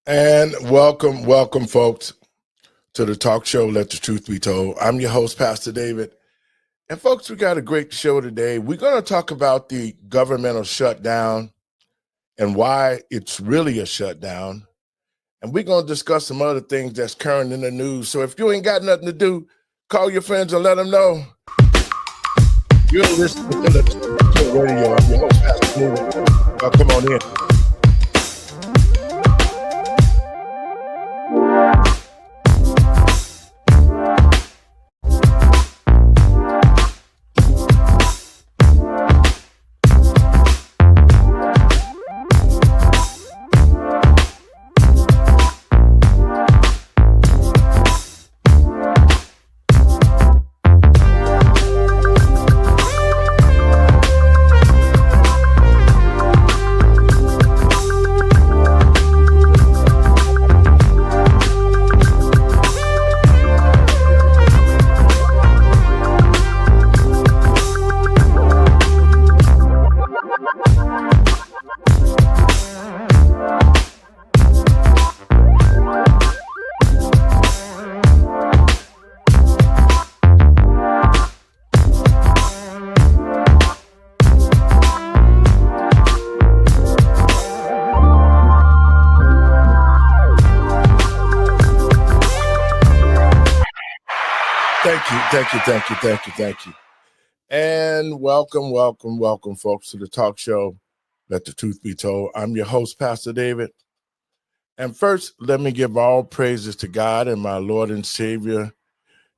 And welcome, folks, to the talk show, Let the Truth Be Told. I'm your host, Pastor David. And, folks, we got a great show today. We're going to talk about the governmental shutdown and why it's really a shutdown. And we're going to discuss some other things that's current in the news. So if you ain't got nothing to do, call your friends and let them know. You're listening to the radio. I'm your host, Pastor David. Come on in. Thank you. And welcome, folks, to the talk show, Let the Truth Be Told. I'm your host, Pastor David. And first, let me give all praises to God and my Lord and Savior,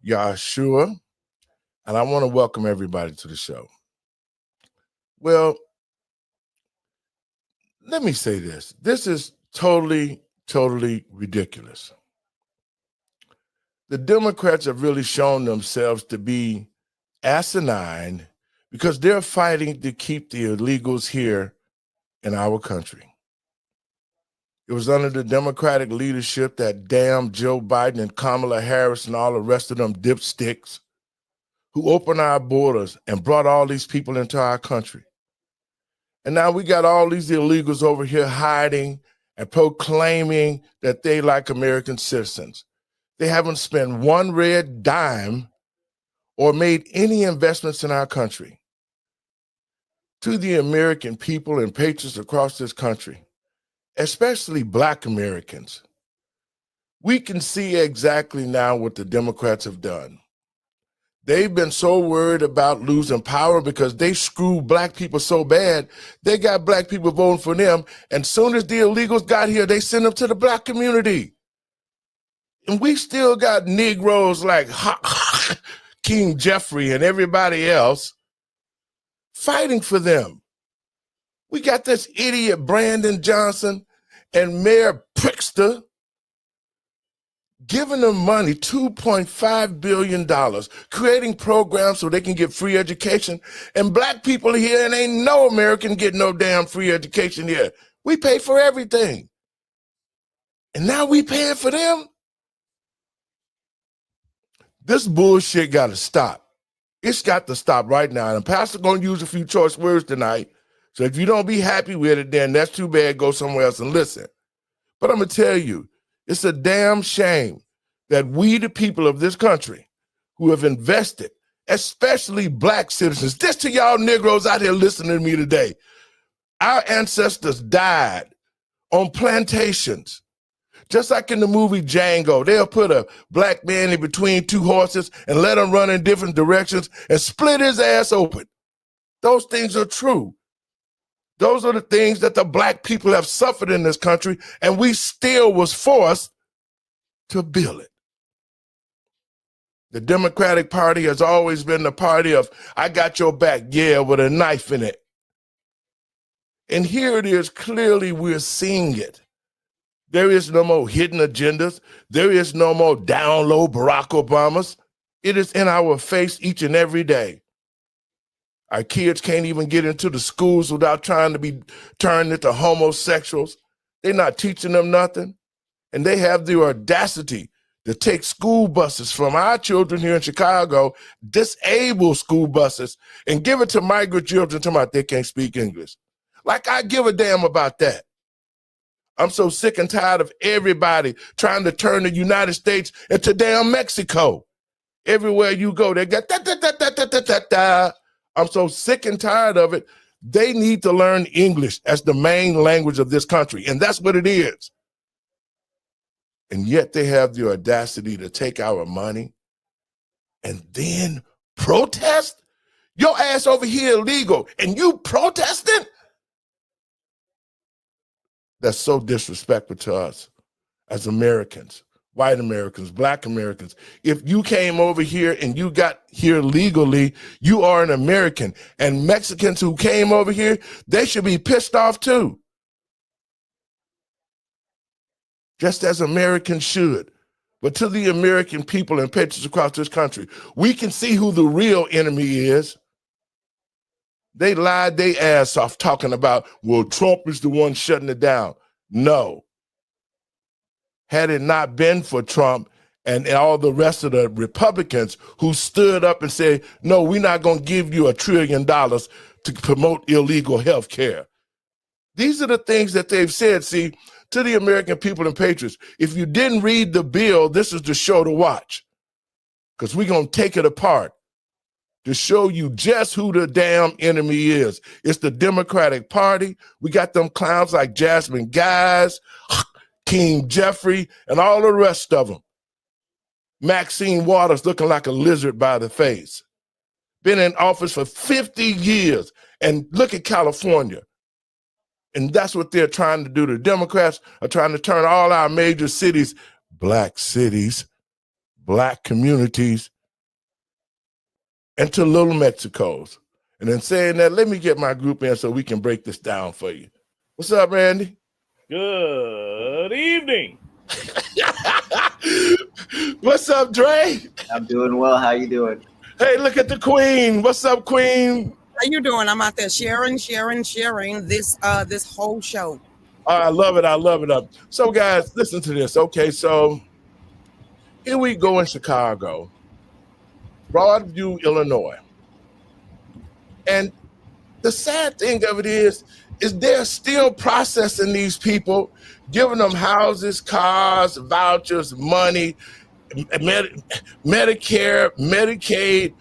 Yahshua. And I want to welcome everybody to the show. Well, let me say this. This is totally ridiculous. The Democrats have really shown themselves to be asinine because they're fighting to keep the illegals here in our country. It was under the Democratic leadership that damn Joe Biden and Kamala Harris and all the rest of them dipsticks who opened our borders and brought all these people into our country. And now we got all these illegals over here hiding and proclaiming that they like American citizens. They haven't spent one red dime or made any investments in our country. To the American people and patriots across this country, especially Black Americans, we can see exactly now what the Democrats have done. They've been so worried about losing power because they screwed Black people so bad, they got Black people voting for them, and soon as the illegals got here, they sent them to the Black community. And we still got Negroes like King Jeffrey and everybody else fighting for them. We got this idiot Brandon Johnson and Mayor Pritzker giving them money, $2.5 billion, creating programs so they can get free education. And Black people here, and ain't no American getting no damn free education here. We pay for everything. And now we paying for them? This bullshit got to stop. It's got to stop right now. And Pastor's going to use a few choice words tonight. So if you don't be happy with it, then that's too bad. Go somewhere else and listen. But I'm going to tell you, it's a damn shame that we, the people of this country, who have invested, especially Black citizens, this to y'all Negroes out here listening to me today, our ancestors died on plantations. Just like in the movie Django, they'll put a Black man in between two horses and let him run in different directions and split his ass open. Those things are true. Those are the things that the Black people have suffered in this country, and we still was forced to build it. The Democratic Party has always been the party of, I got your back, yeah, with a knife in it. And here it is, clearly we're seeing it. There is no more hidden agendas. There is no more down low Barack Obamas. It is in our face each and every day. Our kids can't even get into the schools without trying to be turned into homosexuals. They're not teaching them nothing. And they have the audacity to take school buses from our children here in Chicago, disabled school buses, and give it to migrant children talking about they can't speak English. Like I give a damn about that. I'm so sick and tired of everybody trying to turn the United States into damn Mexico. Everywhere you go, they got da, da, da, da, da, da, da, da. I'm so sick and tired of it. They need to learn English as the main language of this country, and that's what it is. And yet they have the audacity to take our money and then protest? Your ass over here illegal, and you protesting? That's so disrespectful to us as Americans, white Americans, black Americans. If you came over here and you got here legally, you are an American. And Mexicans who came over here, they should be pissed off too. Just as Americans should. But to the American people and patriots across this country, we can see who the real enemy is. They lied their ass off talking about, well, Trump is the one shutting it down. No. Had it not been for Trump and all the rest of the Republicans who stood up and said, no, we're not going to give you $1 trillion to promote illegal health care. These are the things that they've said. See, to the American people and patriots, if you didn't read the bill, this is the show to watch, because we're going to take it apart to show you just who the damn enemy is. It's the Democratic Party. We got them clowns like Jasmine Guys, King Jeffrey, and all the rest of them. Maxine Waters looking like a lizard by the face. Been in office for 50 years. And look at California. And that's what they're trying to do. The Democrats are trying to turn all our major cities, black communities, into little Mexicos. And then saying that, let me get my group in so we can break this down for you. What's up, Randy? Good evening. What's up, Dre? I'm doing well. How you doing? Hey, look at the Queen. What's up, Queen? How you doing? I'm out there sharing this whole show. I love it. So, guys, listen to this. Okay, so here we go in Chicago, Broadview, Illinois. And the sad thing of it is they're still processing these people, giving them houses, cars, vouchers, money, Medicare, Medicaid,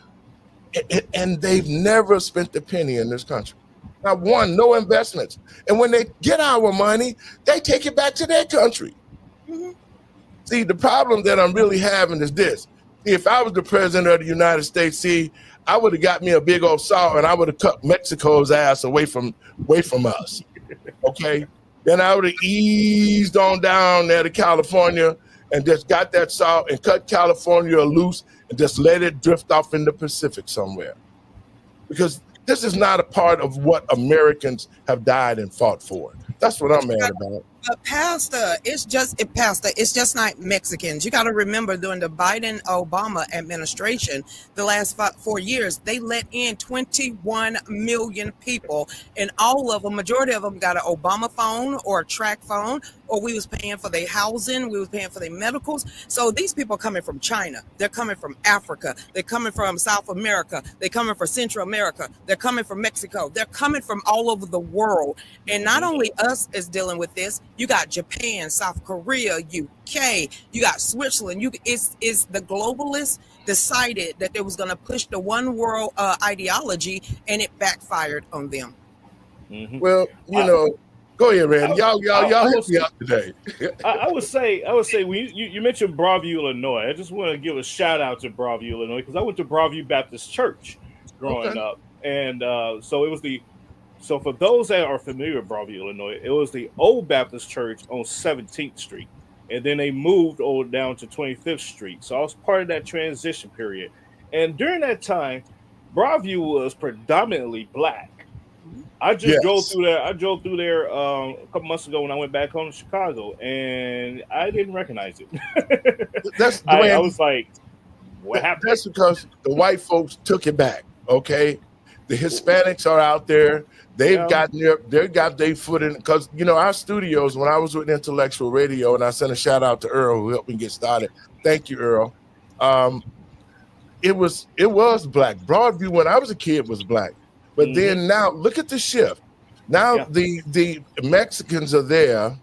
and they've never spent a penny in this country. Not one, no investments. And when they get our money, they take it back to their country. Mm-hmm. See, the problem that I'm really having is this. If I was the president of the United States, I would have got me a big old saw and I would have cut Mexico's ass away from us. Okay? Then I would have eased on down there to California and just got that saw and cut California loose and just let it drift off in the Pacific somewhere. Because this is not a part of what Americans have died and fought for. That's what I'm mad about. Pastor, it's just not Mexicans. You got to remember, during the Biden-Obama administration, the last 4 years, they let in 21 million people, and all of them, majority of them, got an Obama phone or a track phone, or we was paying for their housing, we was paying for their medicals. So these people are coming from China, they're coming from Africa, they're coming from South America, they're coming from Central America, they're coming from Mexico, they're coming from all over the world. And not only us is dealing with this, you got Japan, South Korea, UK, you got Switzerland. It's the globalists decided that they was going to push the one world ideology, and it backfired on them. Mm-hmm. Well, go ahead, Randy. Y'all help me out today. I would say when you mentioned Broadview, Illinois, I just want to give a shout out to Broadview, Illinois, because I went to Broadview Baptist Church growing up, and so it was So for those that are familiar with Broadview, Illinois, it was the old Baptist church on 17th Street. And then they moved over down to 25th Street. So I was part of that transition period. And during that time, Broadview was predominantly black. I just drove through there. I drove through there a couple months ago when I went back home to Chicago, and I didn't recognize it. I was like, what happened? That's because the white folks took it back, okay? The Hispanics are out there. They've got their foot in, because our studios, when I was with Intellectual Radio, and I sent a shout out to Earl who helped me get started. Thank you, Earl. It was black. Broadview when I was a kid was black. But then now look at the shift. Now the Mexicans are there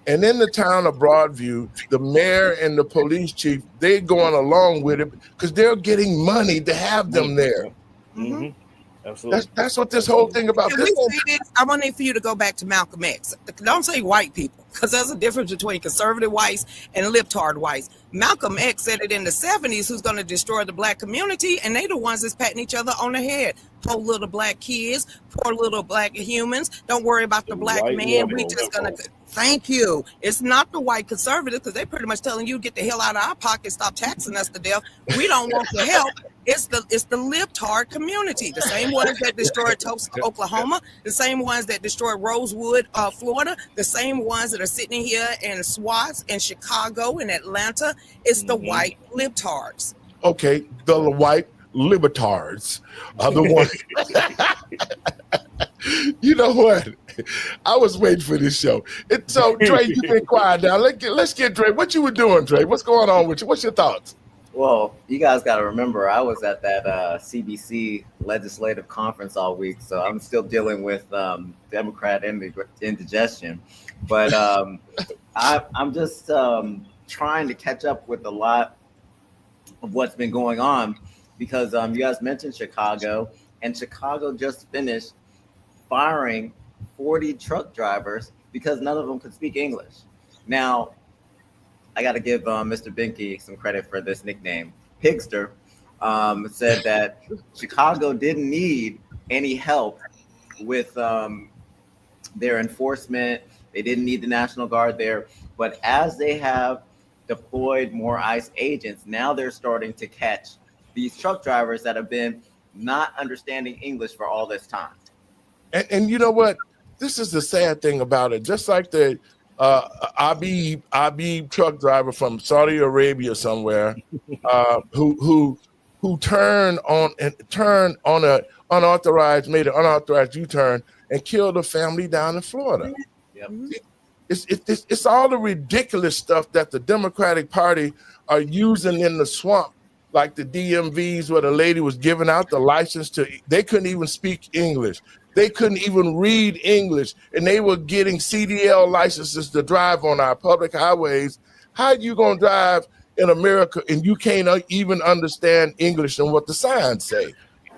And in the town of Broadview, the mayor and the police chief, they're going along with it because they're getting money to have them there. Mm-hmm. Absolutely. That's what this whole thing about. Can we say this? I want for you to go back to Malcolm X. Don't say white people, because there's a difference between conservative whites and libtard whites. Malcolm X said it in the 70s, who's going to destroy the black community, and they the ones that's patting each other on the head. Poor little black kids, poor little black humans. Don't worry about the black man. We just going to... Thank you. It's not the white conservatives, because they're pretty much telling you, get the hell out of our pocket, stop taxing us to death. We don't want your help. It's the libtard community, the same ones that destroyed Tulsa, Oklahoma, the same ones that destroyed Rosewood, Florida, the same ones that are sitting here in SWATs in Chicago and Atlanta. It's the white libtards. Okay, the white libertards are the ones. You know what? I was waiting for this show. So, Dre, you've been quiet now. Let's get Dre. What you were doing, Dre? What's going on with you? What's your thoughts? Well, you guys got to remember, I was at that CBC legislative conference all week, so I'm still dealing with Democrat indigestion. But I'm just trying to catch up with a lot of what's been going on, because you guys mentioned Chicago, and Chicago just finished firing 40 truck drivers because none of them could speak English. Now, I got to give Mr. Binky some credit for this nickname. Pigster said that Chicago didn't need any help with their enforcement. They didn't need the National Guard there. But as they have deployed more ICE agents, now they're starting to catch these truck drivers that have been not understanding English for all this time. And you know what? This is the sad thing about it. Just like the Abib truck driver from Saudi Arabia somewhere, who turned on a made an unauthorized U-turn and killed a family down in Florida. Yep. It's all the ridiculous stuff that the Democratic Party are using in the swamp, like the DMVs where the lady was giving out the license to, they couldn't even speak English. They couldn't even read English, and they were getting CDL licenses to drive on our public highways. How are you going to drive in America and you can't even understand English and what the signs say?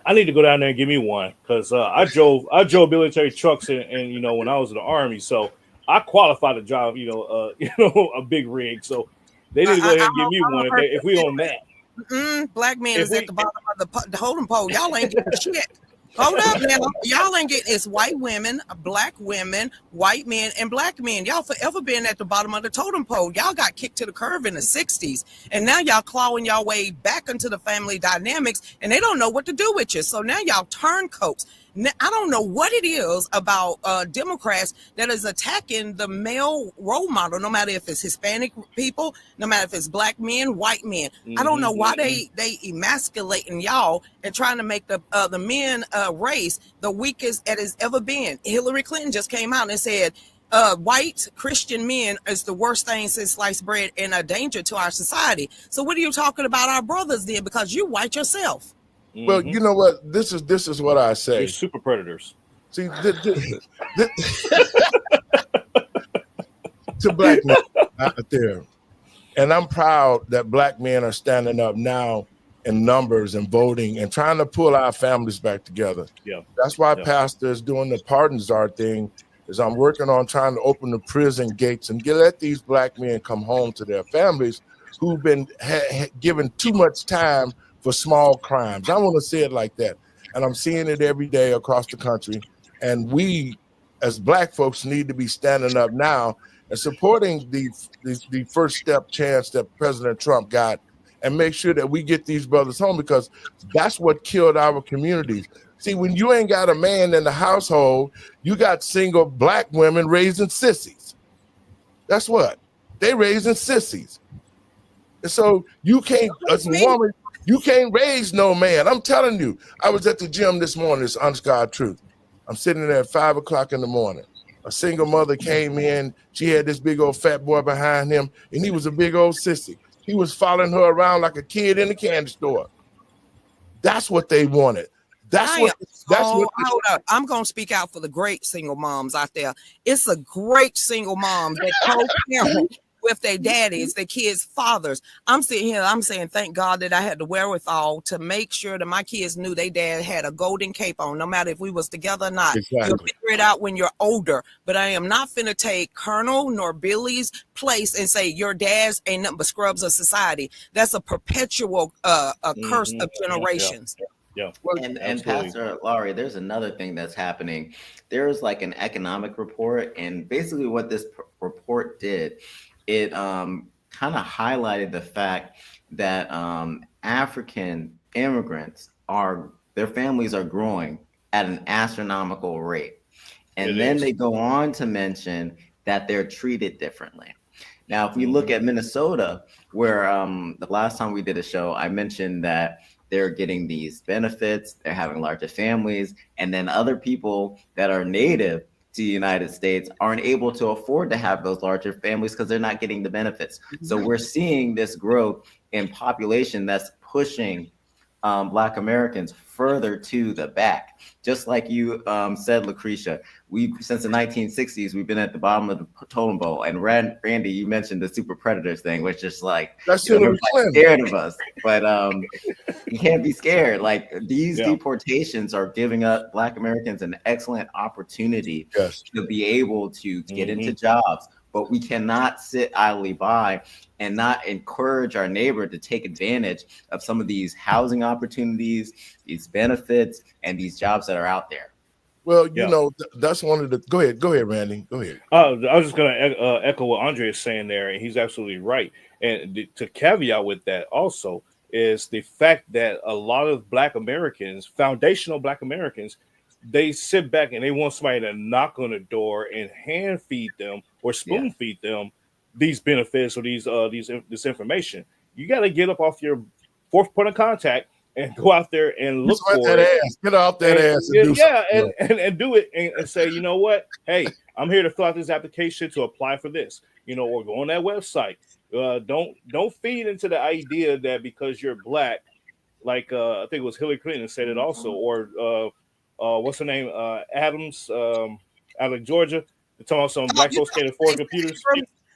I need to go down there and give me one, because I drove military trucks and you know, when I was in the Army, so I qualified to drive a big rig. So they need to go ahead and give me one if we on that. Black man is at the bottom of the holding pole. Y'all ain't getting shit. Hold up now. Y'all ain't getting, it's white women, black women, white men, and black men. Y'all forever been at the bottom of the totem pole. Y'all got kicked to the curb in the 60s. And now y'all clawing y'all way back into the family dynamics, and they don't know what to do with you. So now y'all turncoats. Now, I don't know what it is about Democrats that is attacking the male role model, no matter if it's Hispanic people, no matter if it's black men, white men. I don't know why they emasculating y'all and trying to make the men race the weakest it has ever been. Hillary Clinton just came out and said white Christian men is the worst thing since sliced bread and a danger to our society. So what are you talking about our brothers then? Because you white yourself. Well, you know what? This is what I say. You're super predators. See, to black men out there, and I'm proud that black men are standing up now in numbers and voting and trying to pull our families back together. Yeah, that's why Pastor is doing the pardon czar thing. Is I'm working on trying to open the prison gates and let these black men come home to their families who've been given too much time for small crimes. I want to say it like that. And I'm seeing it every day across the country. And we, as black folks, need to be standing up now and supporting the first step chance that President Trump got, and make sure that we get these brothers home, because that's what killed our communities. See, when you ain't got a man in the household, you got single black women raising sissies. That's what. They raising sissies. And so you can't, as a woman, you can't raise no man. I'm telling you, I was at the gym this morning, it's honest God truth. I'm sitting there at 5 o'clock in the morning. A single mother came in. She had this big old fat boy behind him, and he was a big old sissy. He was following her around like a kid in a candy store. That's what they wanted. That's what. Hold up. I'm gonna speak out for the great single moms out there. It's a great single mom that co-parent with their daddies, their kids' fathers. I'm sitting here, I'm saying, thank God that I had the wherewithal to make sure that my kids knew their dad had a golden cape on, no matter if we was together or not. Exactly. You'll figure it out when you're older. But I am not finna take Colonel nor Billy's place and say your dad's ain't nothing but scrubs of society. That's a perpetual curse of generations. Yeah. And Pastor Laurie, there's another thing that's happening. There's like an economic report, and basically what this report did, it kind of highlighted the fact that African immigrants their families are growing at an astronomical rate. And then they go on to mention that they're treated differently. Now, if we look at Minnesota, where the last time we did a show, I mentioned that they're getting these benefits, they're having larger families, and then other people that are native to the United States aren't able to afford to have those larger families because they're not getting the benefits. So we're seeing this growth in population that's pushing Black Americans further to the back. Just like you said, Lucretia, since the 1960s, we've been at the bottom of the totem pole. And Randy, you mentioned the super predators thing, which is like, everybody's scared of us, but you can't be scared. Like these deportations are giving up Black Americans an excellent opportunity to be able to get into jobs. But we cannot sit idly by and not encourage our neighbor to take advantage of some of these housing opportunities, these benefits, and these jobs that are out there. Well, you know, that's one of the. Go ahead, Randy. Go ahead. I was just going to echo what Andre is saying there, and he's absolutely right. And to caveat with that also is the fact that a lot of Black Americans, foundational Black Americans, they sit back and they want somebody to knock on the door and hand feed them or spoon feed them these benefits or this information. You got to get up off your fourth point of contact and go out there and look for that it. Ass. Get off that ass. And do it and say, you know what? Hey, I'm here to fill out this application to apply for this. You know, or go on that website. Don't feed into the idea that because you're Black, like I think it was Hillary Clinton said it also, or what's her name? Adams, out of Georgia. They're talking about some Black folks can't afford computers.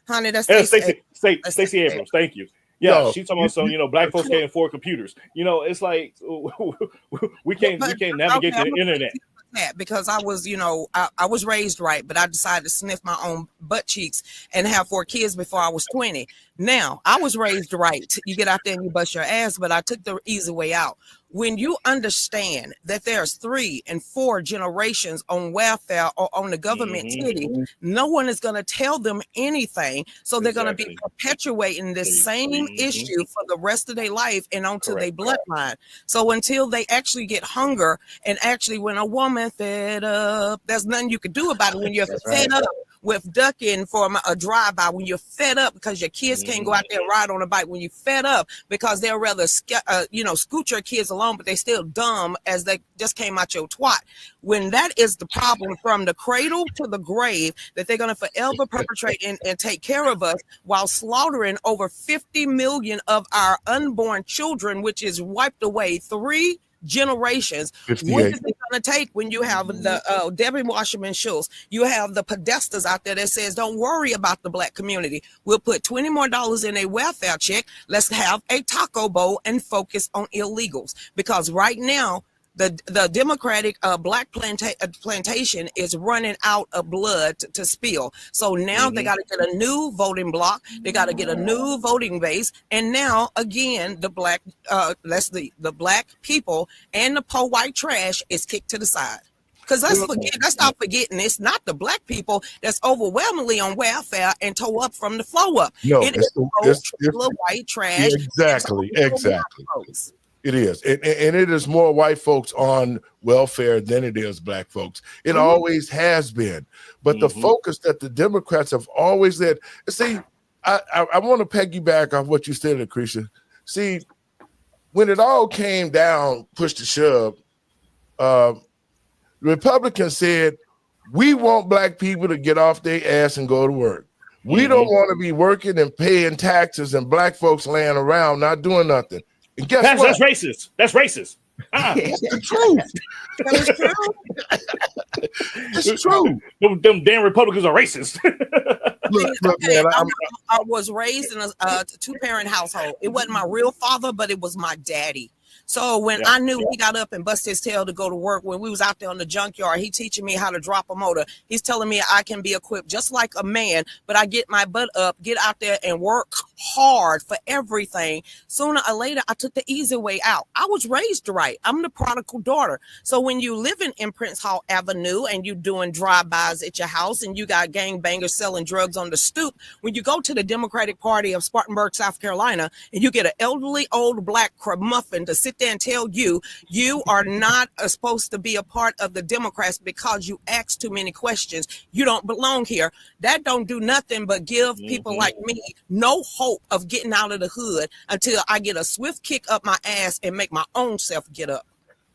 Honey, that's Stacey Abrams. Thank you. Yeah, she's talking about some, Black folks can't afford computers. It's like we can't navigate the internet. Because I was, I was raised right, but I decided to sniff my own butt cheeks and have 4 kids before I was 20. Now, I was raised right. You get out there and you bust your ass, but I took the easy way out. When you understand that there's 3 and 4 generations on welfare or on the government titty, no one is going to tell them anything. So they're going to be perpetuating this same issue for the rest of their life and onto their bloodline. So until they actually get hunger, and actually when a woman fed up, there's nothing you can do about it when you're fed up with ducking for a drive-by, when you're fed up because your kids can't go out there and ride on a bike, when you're fed up because they'll rather scoot your kids along, but they still dumb as they just came out your twat. When that is the problem from the cradle to the grave, that they're going to forever perpetrate and take care of us while slaughtering over 50 million of our unborn children, which is wiped away 3 generations. 58. What is it going to take when you have the Debbie Wasserman Schultz, you have the Podestas out there that says, don't worry about the Black community. We'll put $20 more in a welfare check. Let's have a taco bowl and focus on illegals. Because right now, the Democratic Black plantation is running out of blood to spill. So now they got to get a new voting block. They got to get a new voting base. And now again, the Black, the Black people and the poor white trash is kicked to the side. Because let's stop forgetting, it's not the Black people that's overwhelmingly on welfare and tore up from the flow up. No, it's the white trash. Exactly. It is. And it is more white folks on welfare than it is Black folks. It always has been. But the focus that the Democrats have always had, see, I want to piggyback off what you said, Lucretia. See, when it all came down, push to shove, the Republicans said, we want Black people to get off their ass and go to work. We don't want to be working and paying taxes and Black folks laying around not doing nothing. And guess what? That's racist. That's racist. It's the truth. It's true. Them damn Republicans are racist. Look, man, I was raised in a two-parent household. It wasn't my real father, but it was my daddy. So when I knew he got up and busted his tail to go to work, when we was out there on the junkyard, he teaching me how to drop a motor. He's telling me I can be equipped just like a man, but I get my butt up, get out there and work hard for everything. Sooner or later, I took the easy way out. I was raised right. I'm the prodigal daughter. So when you living in Prince Hall Avenue and you doing drive-bys at your house and you got gangbangers selling drugs on the stoop, when you go to the Democratic Party of Spartanburg, South Carolina, and you get an elderly old black muffin to sit there and tell you you are not supposed to be a part of the Democrats because you ask too many questions, you don't belong here, that don't do nothing but give people like me no hope of getting out of the hood until I get a swift kick up my ass and make my own self get up.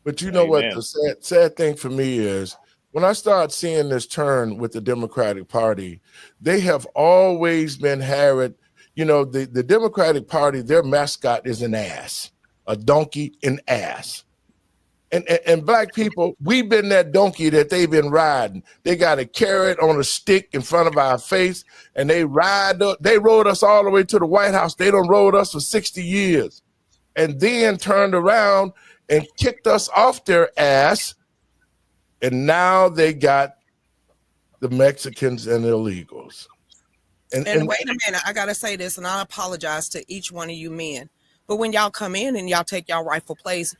But you know what the sad thing for me is, when I start seeing this turn with the Democratic Party, they have always been harried. You know, the Democratic Party, their mascot is an ass, a donkey, an ass. And black people, we've been that donkey that they've been riding. They got a carrot on a stick in front of our face, and they rode us all the way to the White House. They done rode us for 60 years and then turned around and kicked us off their ass. And now they got the Mexicans and illegals. And wait a minute, I gotta say this, and I apologize to each one of you men. But when y'all come in and y'all take y'all rightful place,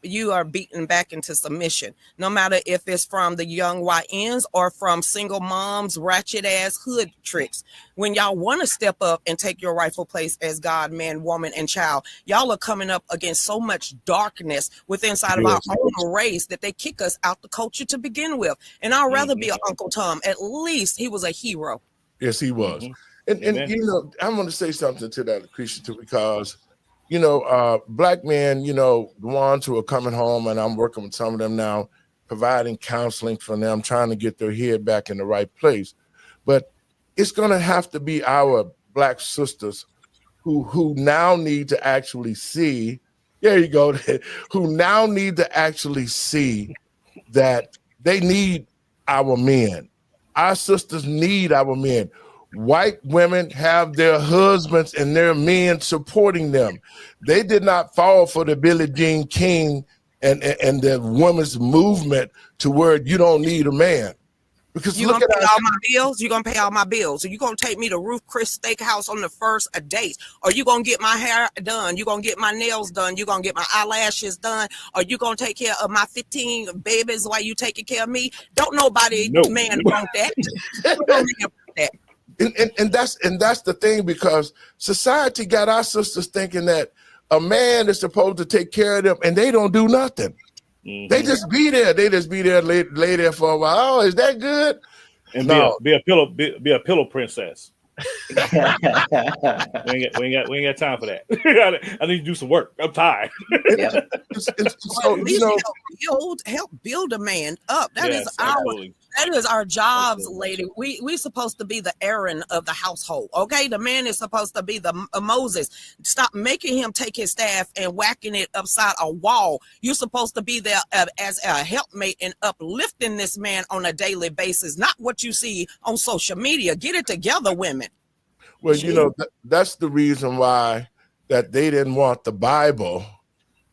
you are beaten back into submission. No matter if it's from the young YNs or from single moms, ratchet ass hood tricks. When y'all want to step up and take your rightful place as God, man, woman, and child, y'all are coming up against so much darkness within inside of our own race that they kick us out the culture to begin with. And I'd rather be an Uncle Tom. At least he was a hero. Yes, he was. And you know, I'm going to say something to that, Lucretia, too, because you know, black men, you know, the ones who are coming home, and I'm working with some of them now, providing counseling for them, trying to get their head back in the right place. But it's going to have to be our black sisters who now need to actually see, there you go, who now need to actually see that they need our men. Our sisters need our men. White women have their husbands and their men supporting them. They did not fall for the Billie Jean King and the women's movement to where you don't need a man. Because you're gonna pay all my bills. You're gonna pay all my bills. So you're gonna take me to Ruth Chris Steakhouse on the first date, or you gonna get my hair done. You're gonna get my nails done. You're gonna get my eyelashes done, or you gonna take care of my 15 babies while you taking care of me. Don't nobody man want that. that. And that's the thing, because society got our sisters thinking that a man is supposed to take care of them, and they don't do nothing. They just be there. They just be there, lay there for a while. Oh, is that good? And be a pillow princess. we ain't got time for that. I need to do some work. I'm tired. So you know, help build a man up. That is our jobs, lady. We supposed to be the Aaron of the household. Okay, the man is supposed to be the Moses. Stop making him take his staff and whacking it upside a wall. You're supposed to be there as a helpmate and uplifting this man on a daily basis, not what you see on social media. Get it together, women. Well, you know, that's the reason why that they didn't want the Bible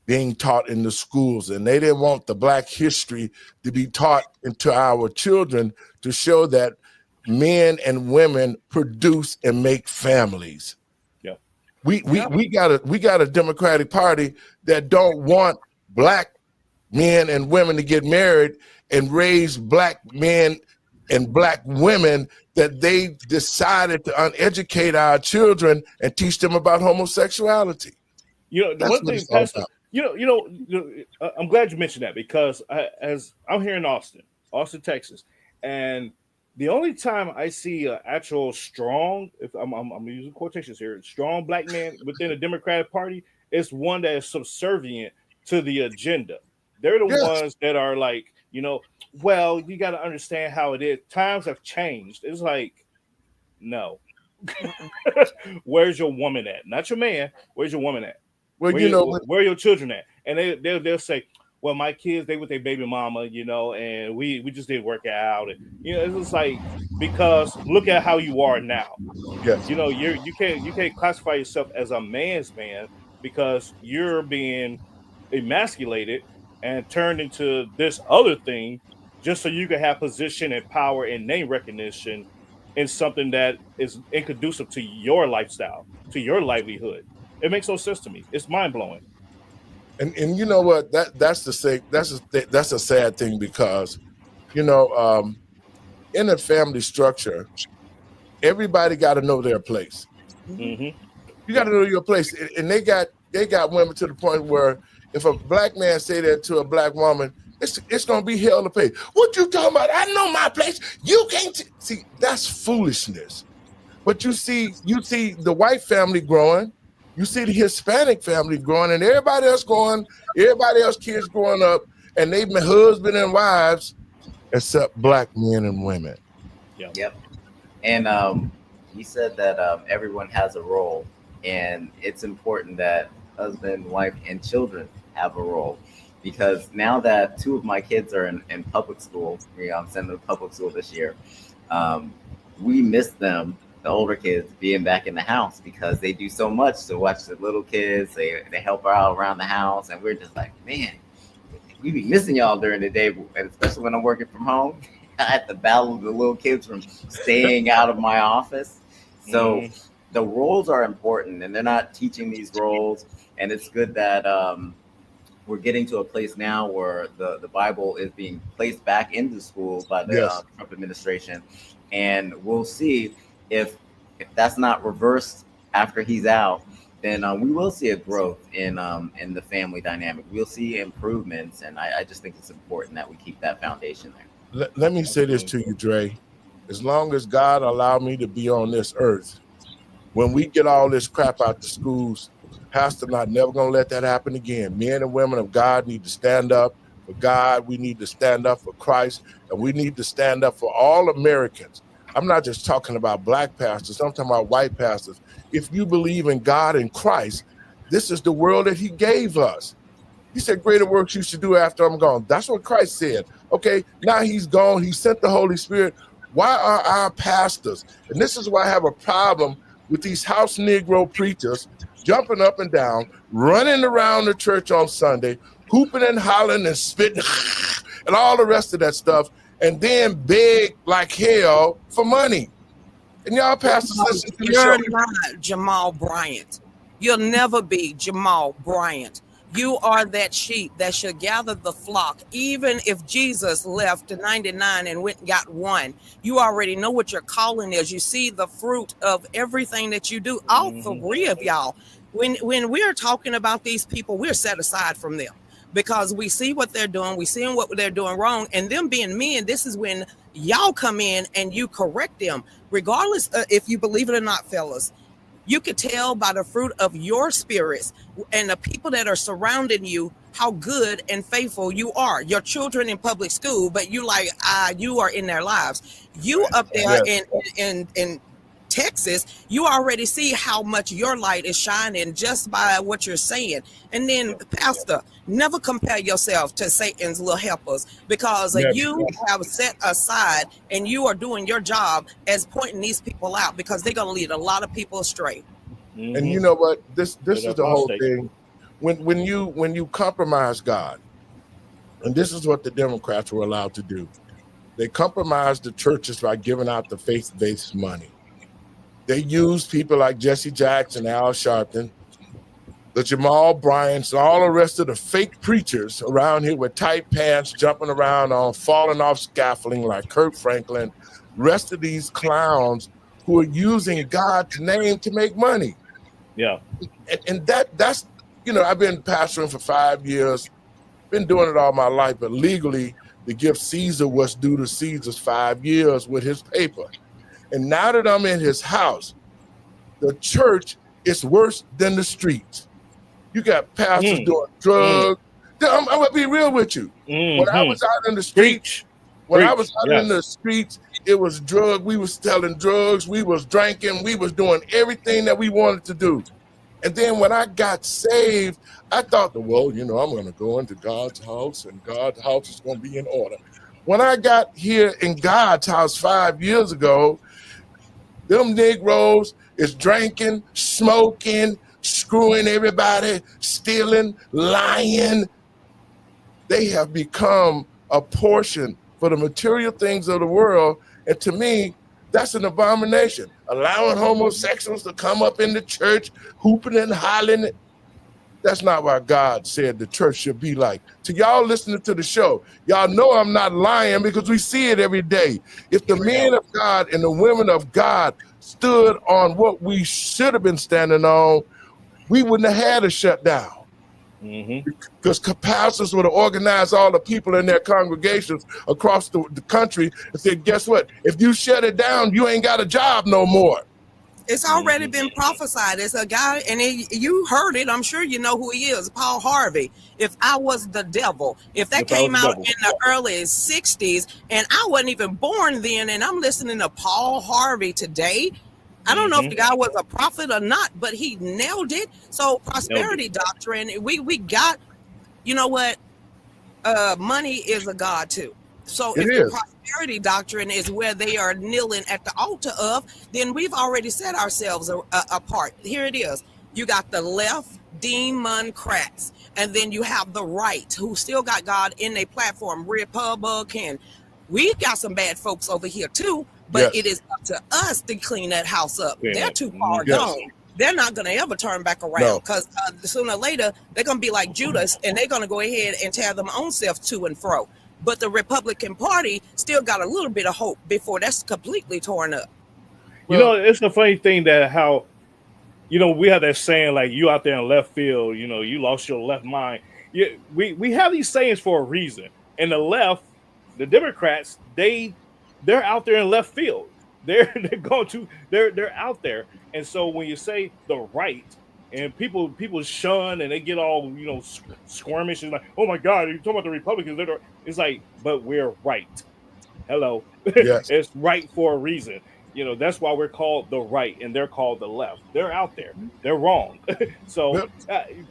being taught in the schools, and they didn't want the Black history to be taught into our children to show that men and women produce and make families. Yeah, we got a Democratic Party that don't want Black men and women to get married and raise Black men and Black women, that they decided to uneducate our children and teach them about homosexuality. You know, the one thing, Pastor, I'm glad you mentioned that, because as I'm here in Austin, Texas, and the only time I see an actual strong, if I'm using quotations here, strong Black man within the Democratic Party, is one that is subservient to the agenda. They're the ones that are like, you know, well, you got to understand how it is. Times have changed. It's like, no. Where's your woman at? Not your man. Where's your woman at? Well, where are your children at? and they'll say, well, my kids, they with their baby mama, and we just didn't work out. And it's just like, because look at how you are now. Yes. You can't classify yourself as a man's man, because you're being emasculated and turned into this other thing, just so you can have position and power and name recognition in something that is inconducive to your lifestyle, to your livelihood. It makes no sense to me. It's mind blowing. And you know what? That's a sad thing, because in a family structure, everybody got to know their place. Mm-hmm. You got to know your place, and they got women to the point where if a black man say that to a black woman, it's gonna be hell to pay. What you talking about? I know my place. You can't see. That's foolishness. But you see the white family growing, you see the Hispanic family growing, and everybody else kids growing up, and they've been husband and wives, except black men and women. Yep. And he said that everyone has a role, and it's important that husband, wife, and children have a role. Because now that two of my kids are in public school, I'm sending them to public school this year, we miss them, the older kids, being back in the house, because they do so much to watch the little kids. They help out around the house, and we're just like, man, we be missing y'all during the day, and especially when I'm working from home. I have to battle the little kids from staying out of my office. So the roles are important, and they're not teaching these roles. And it's good that we're getting to a place now where the Bible is being placed back into schools by the Trump administration. And we'll see if that's not reversed after he's out, then we will see a growth in the family dynamic. We'll see improvements. And I just think it's important that we keep that foundation there. Let me say this to you, Dre. As long as God allowed me to be on this earth, when we get all this crap out the schools, Pastor, not never going to let that happen again. Men and women of God need to stand up for God. We need to stand up for Christ, and we need to stand up for all Americans. I'm not just talking about black pastors. I'm talking about white pastors. If you believe in God and Christ, this is the world that he gave us. He said, greater works you should do after I'm gone. That's what Christ said. Okay, now he's gone. He sent the Holy Spirit. Why are our pastors? And this is why I have a problem with these house Negro preachers jumping up and down, running around the church on Sunday, hooping and hollering and spitting and all the rest of that stuff, and then beg like hell for money. And y'all pastors listen to the show. You're not Jamal Bryant. You'll never be Jamal Bryant. You are that sheep that should gather the flock. Even if Jesus left the 99 and went and got one, you already know what your calling is. You see the fruit of everything that you do. All three of y'all. When we're talking about these people, we're set aside from them, because we see what they're doing. We see what they're doing wrong. And them being men, this is when y'all come in and you correct them, regardless if you believe it or not, fellas. You could tell by the fruit of your spirits and the people that are surrounding you how good and faithful you are. Your children in public school, but you you are in their lives. You up there in Texas, you already see how much your light is shining just by what you're saying. And then, Pastor, never compare yourself to Satan's little helpers, because you have set aside and you are doing your job as pointing these people out, because they're going to lead a lot of people astray. And you know what? This is the whole thing. When you compromise God, and this is what the Democrats were allowed to do. They compromised the churches by giving out the faith-based money. They used people like Jesse Jackson, Al Sharpton, the Jamal Bryants, and all the rest of the fake preachers around here with tight pants, jumping around on falling off scaffolding like Kirk Franklin, rest of these clowns who are using God's name to make money. Yeah. And that's, I've been pastoring for 5 years, been doing it all my life, but legally to give Caesar what's due to Caesar's 5 years with his paper. And now that I'm in his house, the church is worse than the streets. You got pastors doing drugs. I'm going to be real with you. When I was out in the streets, it was drug. We was selling drugs. We was drinking. We was doing everything that we wanted to do. And then when I got saved, I thought, well, I'm going to go into God's house and God's house is going to be in order. When I got here in God's house 5 years ago, them Negroes is drinking, smoking, screwing everybody, stealing, lying. They have become a portion for the material things of the world. And to me, that's an abomination. Allowing homosexuals to come up in the church, hooping and hollering. That's not what God said the church should be like. To y'all listening to the show, y'all know I'm not lying because we see it every day. If the men of God and the women of God stood on what we should have been standing on, we wouldn't have had a shutdown. Because pastors would have organized all the people in their congregations across the country and said, guess what? If you shut it down, you ain't got a job no more. It's already been prophesied. It's a guy, and you heard it. I'm sure you know who he is, Paul Harvey. If I was the devil, if that came out in the early 60s, and I wasn't even born then, and I'm listening to Paul Harvey today, I don't know if the guy was a prophet or not, but he nailed it. So prosperity doctrine, we got, you know what? Money is a god too. So if the prosperity doctrine is where they are kneeling at the altar of, then we've already set ourselves apart. Here it is. You got the left democrats, and then you have the right who still got God in their platform, Republican. We've got some bad folks over here too, but it is up to us to clean that house up. They're too far gone. They're not going to ever turn back around because sooner or later, they're going to be like Judas, and they're going to go ahead and tear them own self to and fro. But the Republican Party still got a little bit of hope before that's completely torn up. Well, it's the funny thing that how, we have that saying like you out there in left field, you lost your left mind. We have these sayings for a reason. And the left, the Democrats, they're out there in left field. They're out there. And so when you say the right, and people shun and they get all squirmish and like, oh my God, you're talking about the Republicans. It's like, but we're right. Hello, it's right for a reason. That's why we're called the right and they're called the left. They're out there. They're wrong. So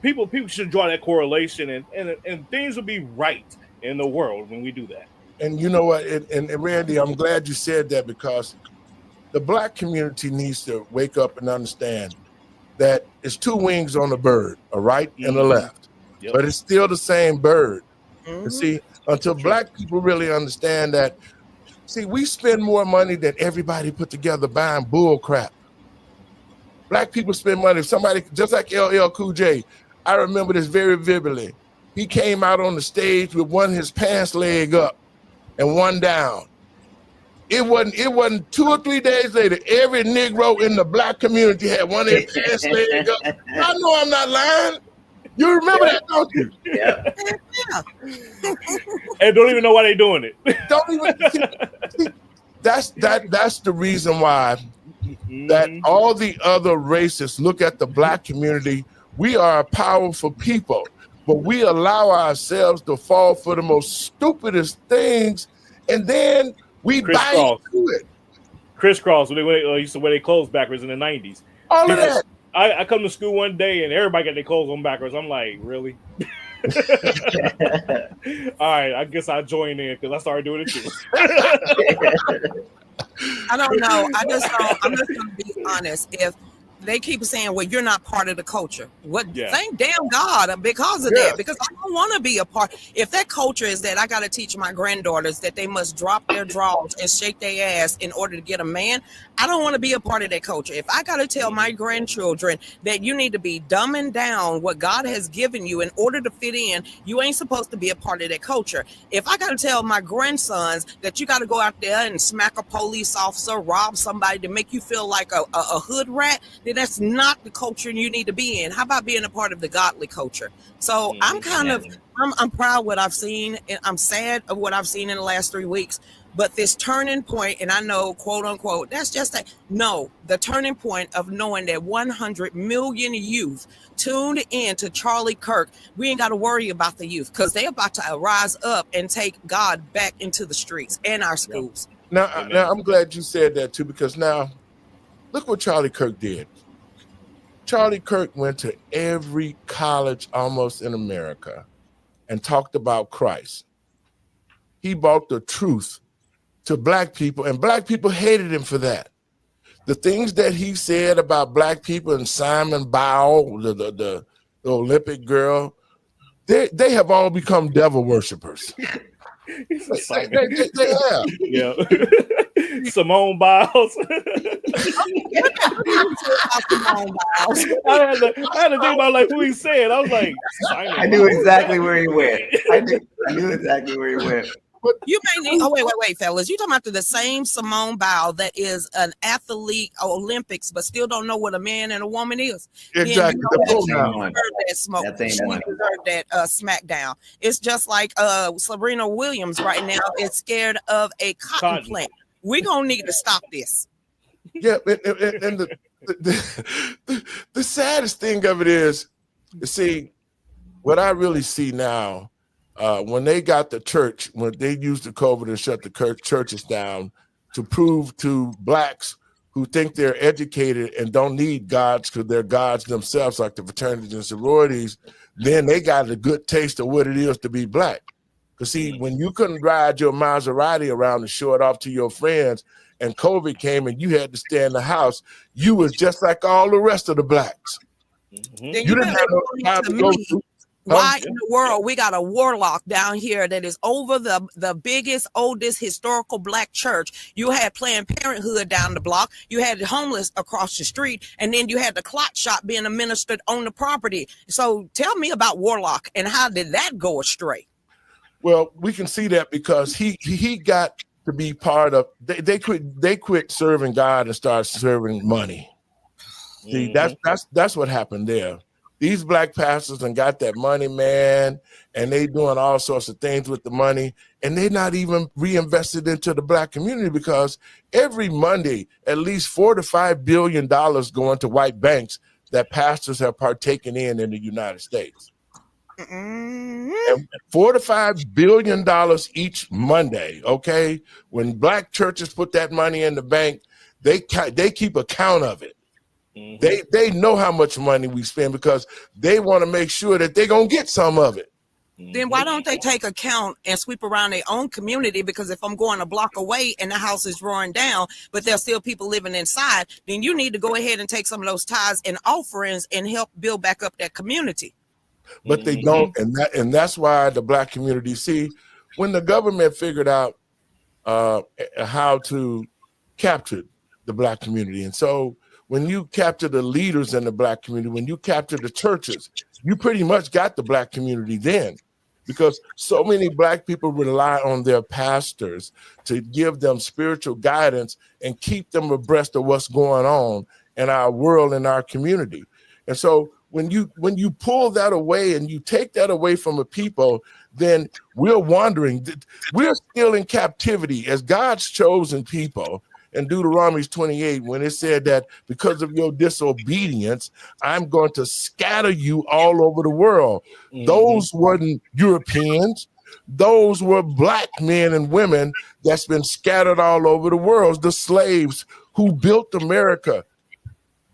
people should draw that correlation and things will be right in the world when we do that. And you know what? And Randy, I'm glad you said that because the Black community needs to wake up and understand that it's two wings on a bird, a right and a left, but it's still the same bird. You see, until Black people really understand that, we spend more money than everybody put together buying bull crap. Black people spend money. Somebody, just like LL Cool J, I remember this very vividly. He came out on the stage with his pants leg up and one down. It wasn't 2 or 3 days later, every Negro in the Black community had one of his pants leg up. I know I'm not lying. You remember that, don't you? Yeah. And don't even know why they're doing it. Don't even that's the reason why that all the other races look at the Black community. We are a powerful people, but we allow ourselves to fall for the most stupidest things, and then we buy into it. Crisscross, when they used to wear their clothes backwards in the 90s. All of that. I come to school one day and everybody got their clothes on backwards. I'm like, really? All right, I guess I'll join in because I started doing it too. I don't know. I'm just going to be honest. If they keep saying, well, you're not part of the culture. Thank damn God because of that, because I don't want to be a part. If that culture is that I got to teach my granddaughters that they must drop their drawers and shake their ass in order to get a man, I don't want to be a part of that culture. If I got to tell my grandchildren that you need to be dumbing down what God has given you in order to fit in, you ain't supposed to be a part of that culture. If I got to tell my grandsons that you got to go out there and smack a police officer, rob somebody to make you feel like a hood rat, then that's not the culture you need to be in. How about being a part of the godly culture? So I'm proud of what I've seen, and I'm sad of what I've seen in the last 3 weeks. But this turning point, and I know, quote unquote, that's just the turning point of knowing that 100 million youth tuned in to Charlie Kirk. We ain't got to worry about the youth because they're about to rise up and take God back into the streets and our schools. Now, I'm glad you said that too, because now look what Charlie Kirk did. Charlie Kirk went to every college almost in America and talked about Christ. He brought the truth to Black people, and Black people hated him for that. The things that he said about Black people and Simon Cowell, the Olympic girl, they have all become devil worshipers. They have. Yeah. Simone Biles. I had to think about like who he said. I was like, I knew exactly where he went. I knew exactly where he went. You may need. Oh wait, fellas! You talking about the same Simone Biles that is an athlete Olympics, but still don't know what a man and a woman is. Exactly. Deserved that smoke. She deserved that smackdown. It's just like Serena Williams right now is scared of a cotton plant. We're gonna need to stop this. Yeah, and the saddest thing of it is, see, what I really see now. When they got the church, when they used the COVID and shut the churches down to prove to Blacks who think they're educated and don't need gods because they're gods themselves, like the fraternities and sororities, then they got a good taste of what it is to be Black. Because see, when you couldn't ride your Maserati around and show it off to your friends, and COVID came and you had to stay in the house, you was just like all the rest of the Blacks. Mm-hmm. You didn't have no time to go through. Why in the world we got a warlock down here that is over the biggest, oldest historical Black church? You had Planned Parenthood down the block. You had the homeless across the street. And then you had the clot shop being administered on the property. So tell me about warlock and how did that go astray? Well, we can see that because he got to be part of, they quit serving God and started serving money. See, that's what happened there. These Black pastors and got that money, man, and they doing all sorts of things with the money, and they're not even reinvested into the Black community because every Monday, at least $4 to $5 billion go into white banks that pastors have partaken in the United States. And $4 to $5 billion each Monday. Okay, when Black churches put that money in the bank, they keep account of it. They know how much money we spend because they want to make sure that they're going to get some of it. Then why don't they take account and sweep around their own community? Because if I'm going a block away and the house is roaring down, but there's still people living inside, then you need to go ahead and take some of those tithes and offerings and help build back up that community. But they don't, and that's why the Black community, see, when the government figured out how to capture the Black community, and so when you capture the leaders in the Black community, when you capture the churches, you pretty much got the Black community then, because so many Black people rely on their pastors to give them spiritual guidance and keep them abreast of what's going on in our world and our community. And so when you pull that away and you take that away from a people, then we're wandering. We're still in captivity as God's chosen people. In Deuteronomy 28, when it said that because of your disobedience, I'm going to scatter you all over the world. Those weren't Europeans. Those were Black men and women that's been scattered all over the world. The slaves who built America.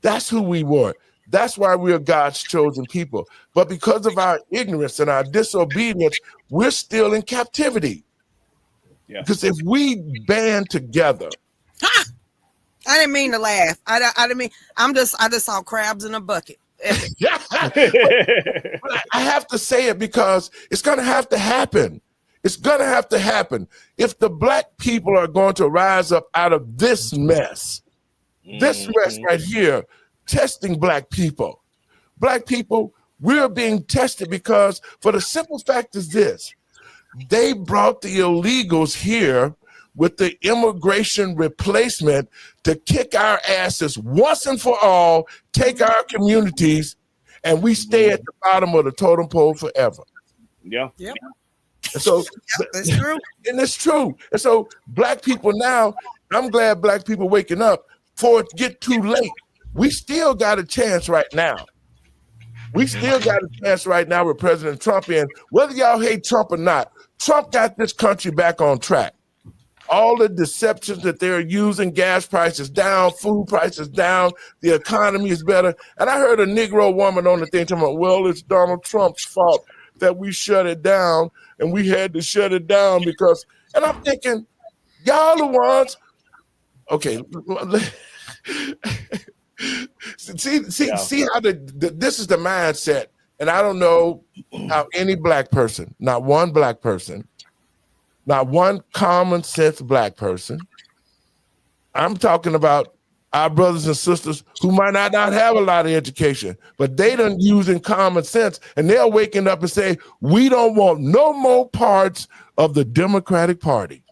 That's who we were. That's why we're God's chosen people. But because of our ignorance and our disobedience, we're still in captivity. Yeah. Because if we band together, I didn't mean to laugh. I didn't mean. I just saw crabs in a bucket. Yeah, but I have to say it because it's going to have to happen. It's going to have to happen if the Black people are going to rise up out of this mess right here, testing Black people. Black people, we're being tested because for the simple fact is this: they brought the illegals here with the immigration replacement to kick our asses once and for all, take our communities, and we stay at the bottom of the totem pole forever. Yeah. Yep. And so that's true. And it's true. And so Black people now, I'm glad Black people waking up before it get too late. We still got a chance right now. We still got a chance right now with President Trump in. Whether y'all hate Trump or not, Trump got this country back on track. all the deceptions that they're using, gas prices down, food prices down, the economy is better. And I heard a Negro woman on the thing talking about, well, it's Donald Trump's fault that we shut it down, and we had to shut it down because, and I'm thinking, y'all the ones, okay, see how this is the mindset, and I don't know how any black person, not one black person, not one common sense black person, I'm talking about our brothers and sisters who might not have a lot of education, but they done using common sense, and they're waking up and say, we don't want no more parts of the Democratic Party.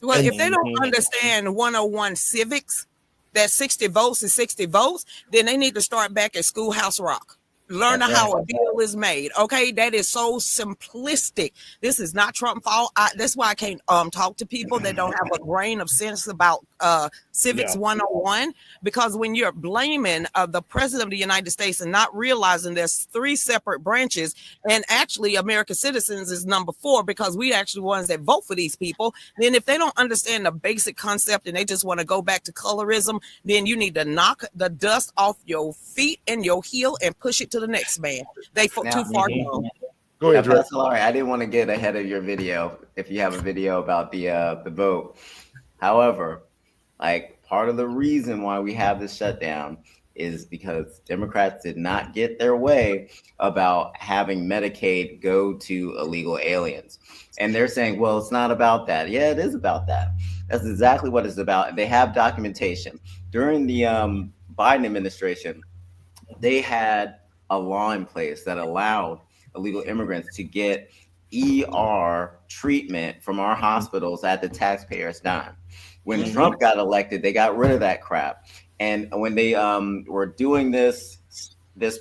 Well, if they don't understand 101 civics, that 60 votes is 60 votes, then they need to start back at Schoolhouse Rock. Learn how a bill is made. Okay, that is so simplistic. This is not Trump's fault. That's why I can't talk to people that don't have a grain of sense about civics 101, because when you're blaming the president of the United States and not realizing there's 3 separate branches, and actually American citizens is number 4 because we actually ones that vote for these people, then if they don't understand the basic concept and they just want to go back to colorism, then you need to knock the dust off your feet and your heel and push it to the next man. They too far gone. Go ahead, Dre. Sorry, I didn't want to get ahead of your video. If you have a video about the vote, however, like part of the reason why we have this shutdown is because Democrats did not get their way about having Medicaid go to illegal aliens, and they're saying, well, it's not about that. Yeah, it is about that. That's exactly what it's about. They have documentation. During the Biden administration, they had a law in place that allowed illegal immigrants to get ER treatment from our hospitals at the taxpayer's dime. When Trump got elected, they got rid of that crap. And when they were doing this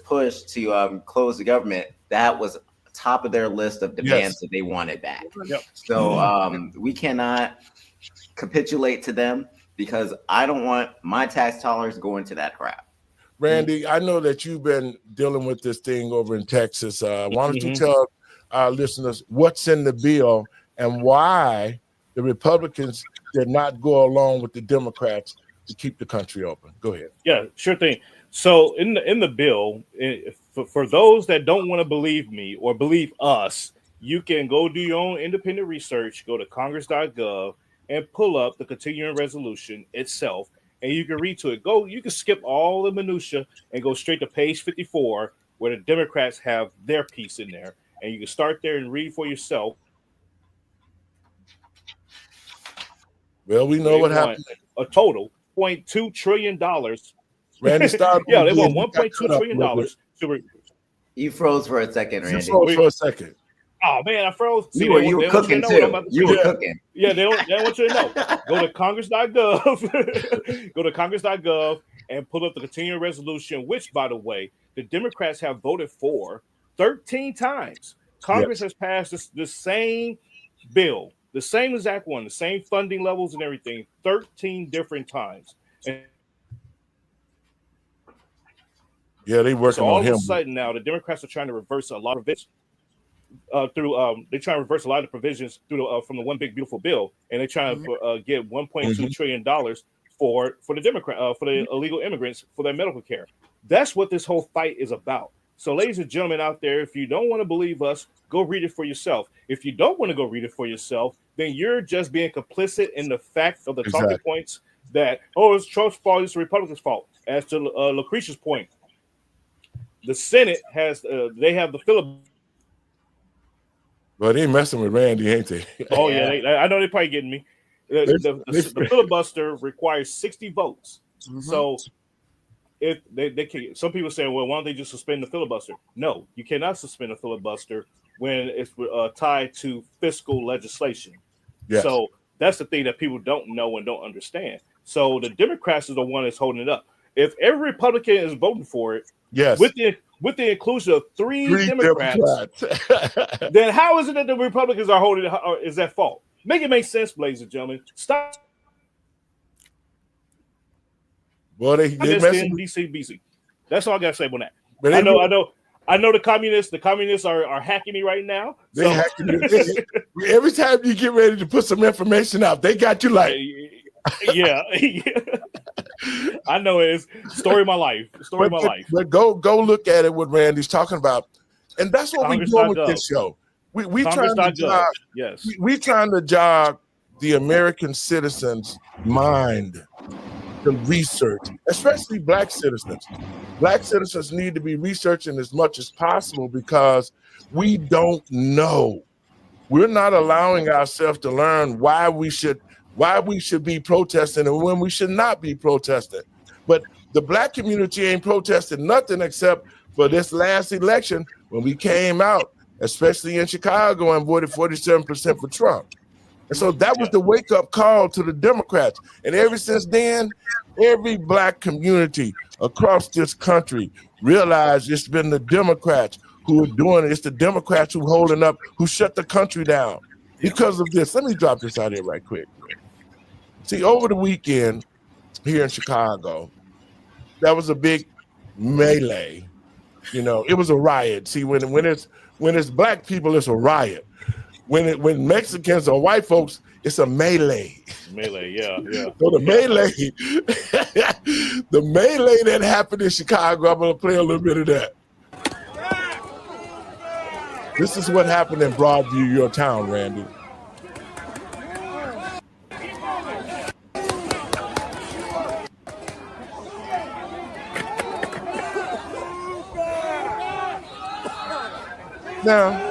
push to close the government, that was top of their list of demands that they wanted back. So we cannot capitulate to them, because I don't want my tax dollars going to that crap. Randy, I know that you've been dealing with this thing over in Texas. Why don't you tell our listeners what's in the bill and why the Republicans did not go along with the Democrats to keep the country open? Go ahead. Yeah, sure thing. So in the bill, for those that don't want to believe me or believe us, you can go do your own independent research, go to congress.gov and pull up the continuing resolution itself. And you can read to it. You can skip all the minutia and go straight to page 54, where the Democrats have their piece in there. And you can start there and read for yourself. Well, we know what happened. A total $0.2 trillion. Randy, stop. Yeah, they want $1.2 trillion. You froze for a second, Randy. You froze for a second. Oh man, I froze. You were cooking too. You were cooking. Yeah, they don't want you to know. Go to congress.gov. Go to congress.gov and pull up the continuing resolution, which, by the way, the Democrats have voted for 13 times. Congress has passed this same bill, the same exact one, the same funding levels and everything, 13 different times. And they working so all on him. All of a sudden now, the Democrats are trying to reverse a lot of it. They try to reverse a lot of the provisions through from the One Big Beautiful Bill, and they try to get $1.2 trillion for the illegal immigrants for their medical care. That's what this whole fight is about. So, ladies and gentlemen out there, if you don't want to believe us, go read it for yourself. If you don't want to go read it for yourself, then you're just being complicit in the fact of the talking points that it's Trump's fault, it's the Republicans' fault. As to Lucretia's point, the Senate has they have the filibuster. Well, they messing with Randy, ain't they? Oh yeah, I know they're probably getting me. The filibuster requires 60 votes. So if they can, some people say, well, why don't they just suspend the filibuster? No, you cannot suspend a filibuster when it's tied to fiscal legislation. Yes. So that's the thing that people don't know and don't understand. So the Democrats are the one that's holding it up. If every Republican is voting for it, with the inclusion of three Democrats, then how is it that the Republicans are holding it? Is that fault? Make it make sense, ladies and gentlemen. Stop. Well, they DC. That's all I gotta say about that. I know I know the communists are hacking me right now. They hacking you. Every time you get ready to put some information out, they got you like, yeah. I know it's story of my life. But go look at it what Randy's talking about, and that's what we're doing with this show. We trying to jog. Yes, we trying to jog the American citizens' mind. The research, especially Black citizens. Black citizens need to be researching as much as possible because we don't know. We're not allowing ourselves to learn why we should be protesting and when we should not be protesting. But the Black community ain't protesting nothing except for this last election when we came out, especially in Chicago, and voted 47% for Trump. And so that was the wake-up call to the Democrats. And ever since then, every Black community across this country realized it's been the Democrats who are doing it. It's the Democrats who holding up, who shut the country down because of this. Let me drop this out here right quick. See, over the weekend here in Chicago, that was a big melee. You know, it was a riot. See, when it's Black people, it's a riot. When Mexicans or white folks, it's a melee. Melee, yeah. So the melee that happened in Chicago, I'm gonna play a little bit of that. This is what happened in Broadview, your town, Randy. Now,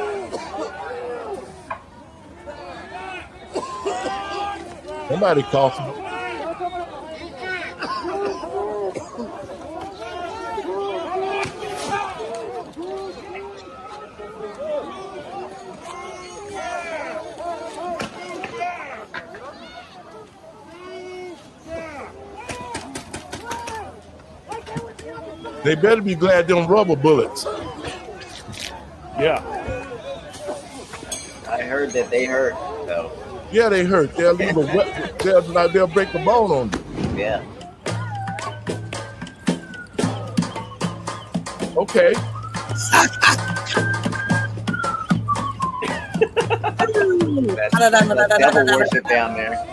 somebody coughing. They better be glad them rubber bullets. Yeah. I heard that they hurt, though. Yeah, they hurt. They'll leave they'll break the bone on you. Yeah. Okay. That's devil worship down there.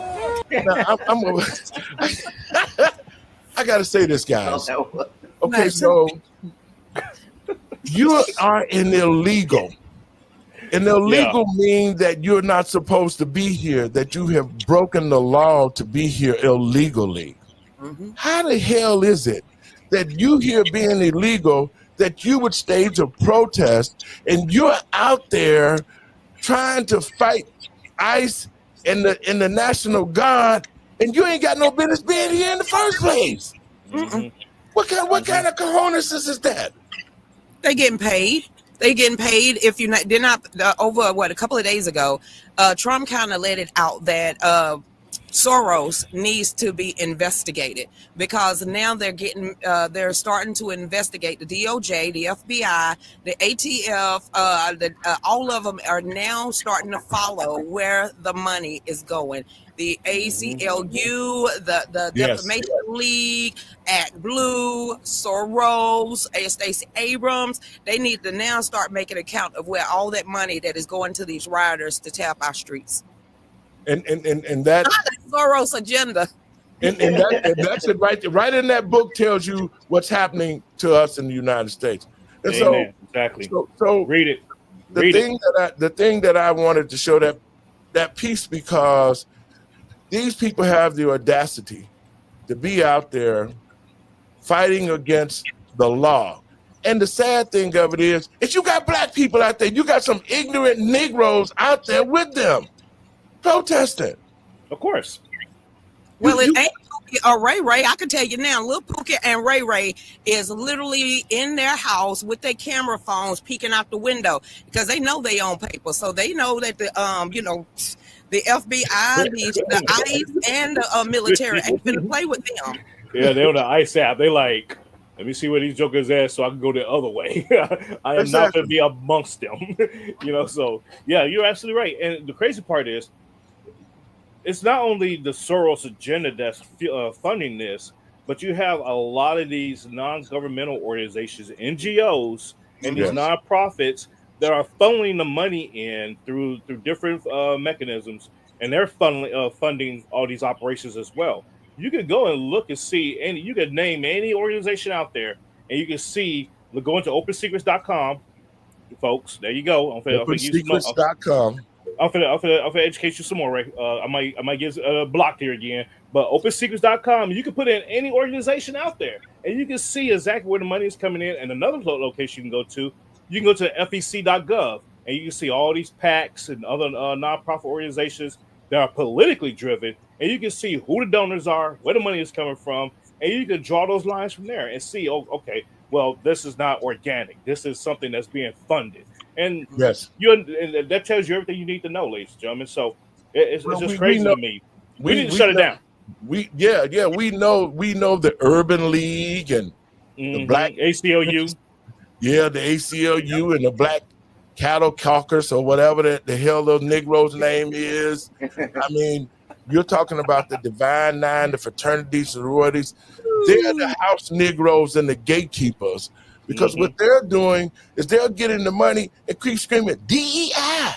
Now, I gotta say this, guys. Okay, so you are an illegal. And illegal means that you're not supposed to be here, that you have broken the law to be here illegally. Mm-hmm. How the hell is it that you here being illegal, that you would stage a protest and you're out there trying to fight ICE and the National Guard, and you ain't got no business being here in the first place? Mm-hmm. What kind of cojones is that? They getting paid. They getting paid. If you're not, they're not over a couple of days ago, Trump kind of let it out that Soros needs to be investigated because now they're starting to investigate the DOJ, the FBI, the ATF, all of them are now starting to follow where the money is going. The ACLU, the Defamation League, Act Blue, Soros, Stacey Abrams, they need to now start making account of where all that money that is going to these rioters to tap our streets. And that Soros agenda. And that's it right in that book tells you what's happening to us in the United States. And Amen. Exactly. So read it. The thing that I wanted to show that piece, because these people have the audacity to be out there fighting against the law. And the sad thing of it is you got Black people out there. You got some ignorant Negroes out there with them protesting. Of course. Well, it ain't Pookie or Ray Ray. I can tell you now, Lil Pookie and Ray Ray is literally in their house with their camera phones peeking out the window because they know they own paper. So they know that the FBI, the ICE, and the military ain't finna play with them. Yeah, they're on the ICE app. They like, let me see where these jokers at so I can go the other way. I am not going to be amongst them. So, yeah, you're absolutely right. And the crazy part is, it's not only the Soros agenda that's funding this, but you have a lot of these non-governmental organizations, NGOs, and these nonprofits that are funneling the money in through different mechanisms, and they're funding all these operations as well. You can go and look and see, and you can name any organization out there, and you can see. Go into OpenSecrets.com, folks. There you go. OpenSecrets.com. I'm gonna educate you some more, Ray. I might get blocked here again. But OpenSecrets.com, you can put in any organization out there, and you can see exactly where the money is coming in. And another location you can go to FEC.gov, and you can see all these PACs and other nonprofit organizations that are politically driven, and you can see who the donors are, where the money is coming from, and you can draw those lines from there and see, oh, okay, well, this is not organic. This is something that's being funded. And and that tells you everything you need to know, ladies and gentlemen. So it's just crazy to me. We didn't shut it down. We know the Urban League and the Black ACLU. Yeah, the ACLU and the Black Cattle Caucus or whatever the hell those Negroes' name is. I mean, you're talking about the Divine Nine, the fraternities, sororities. They're the house Negroes and the gatekeepers. Because what they're doing is they're getting the money and keep screaming, DEI,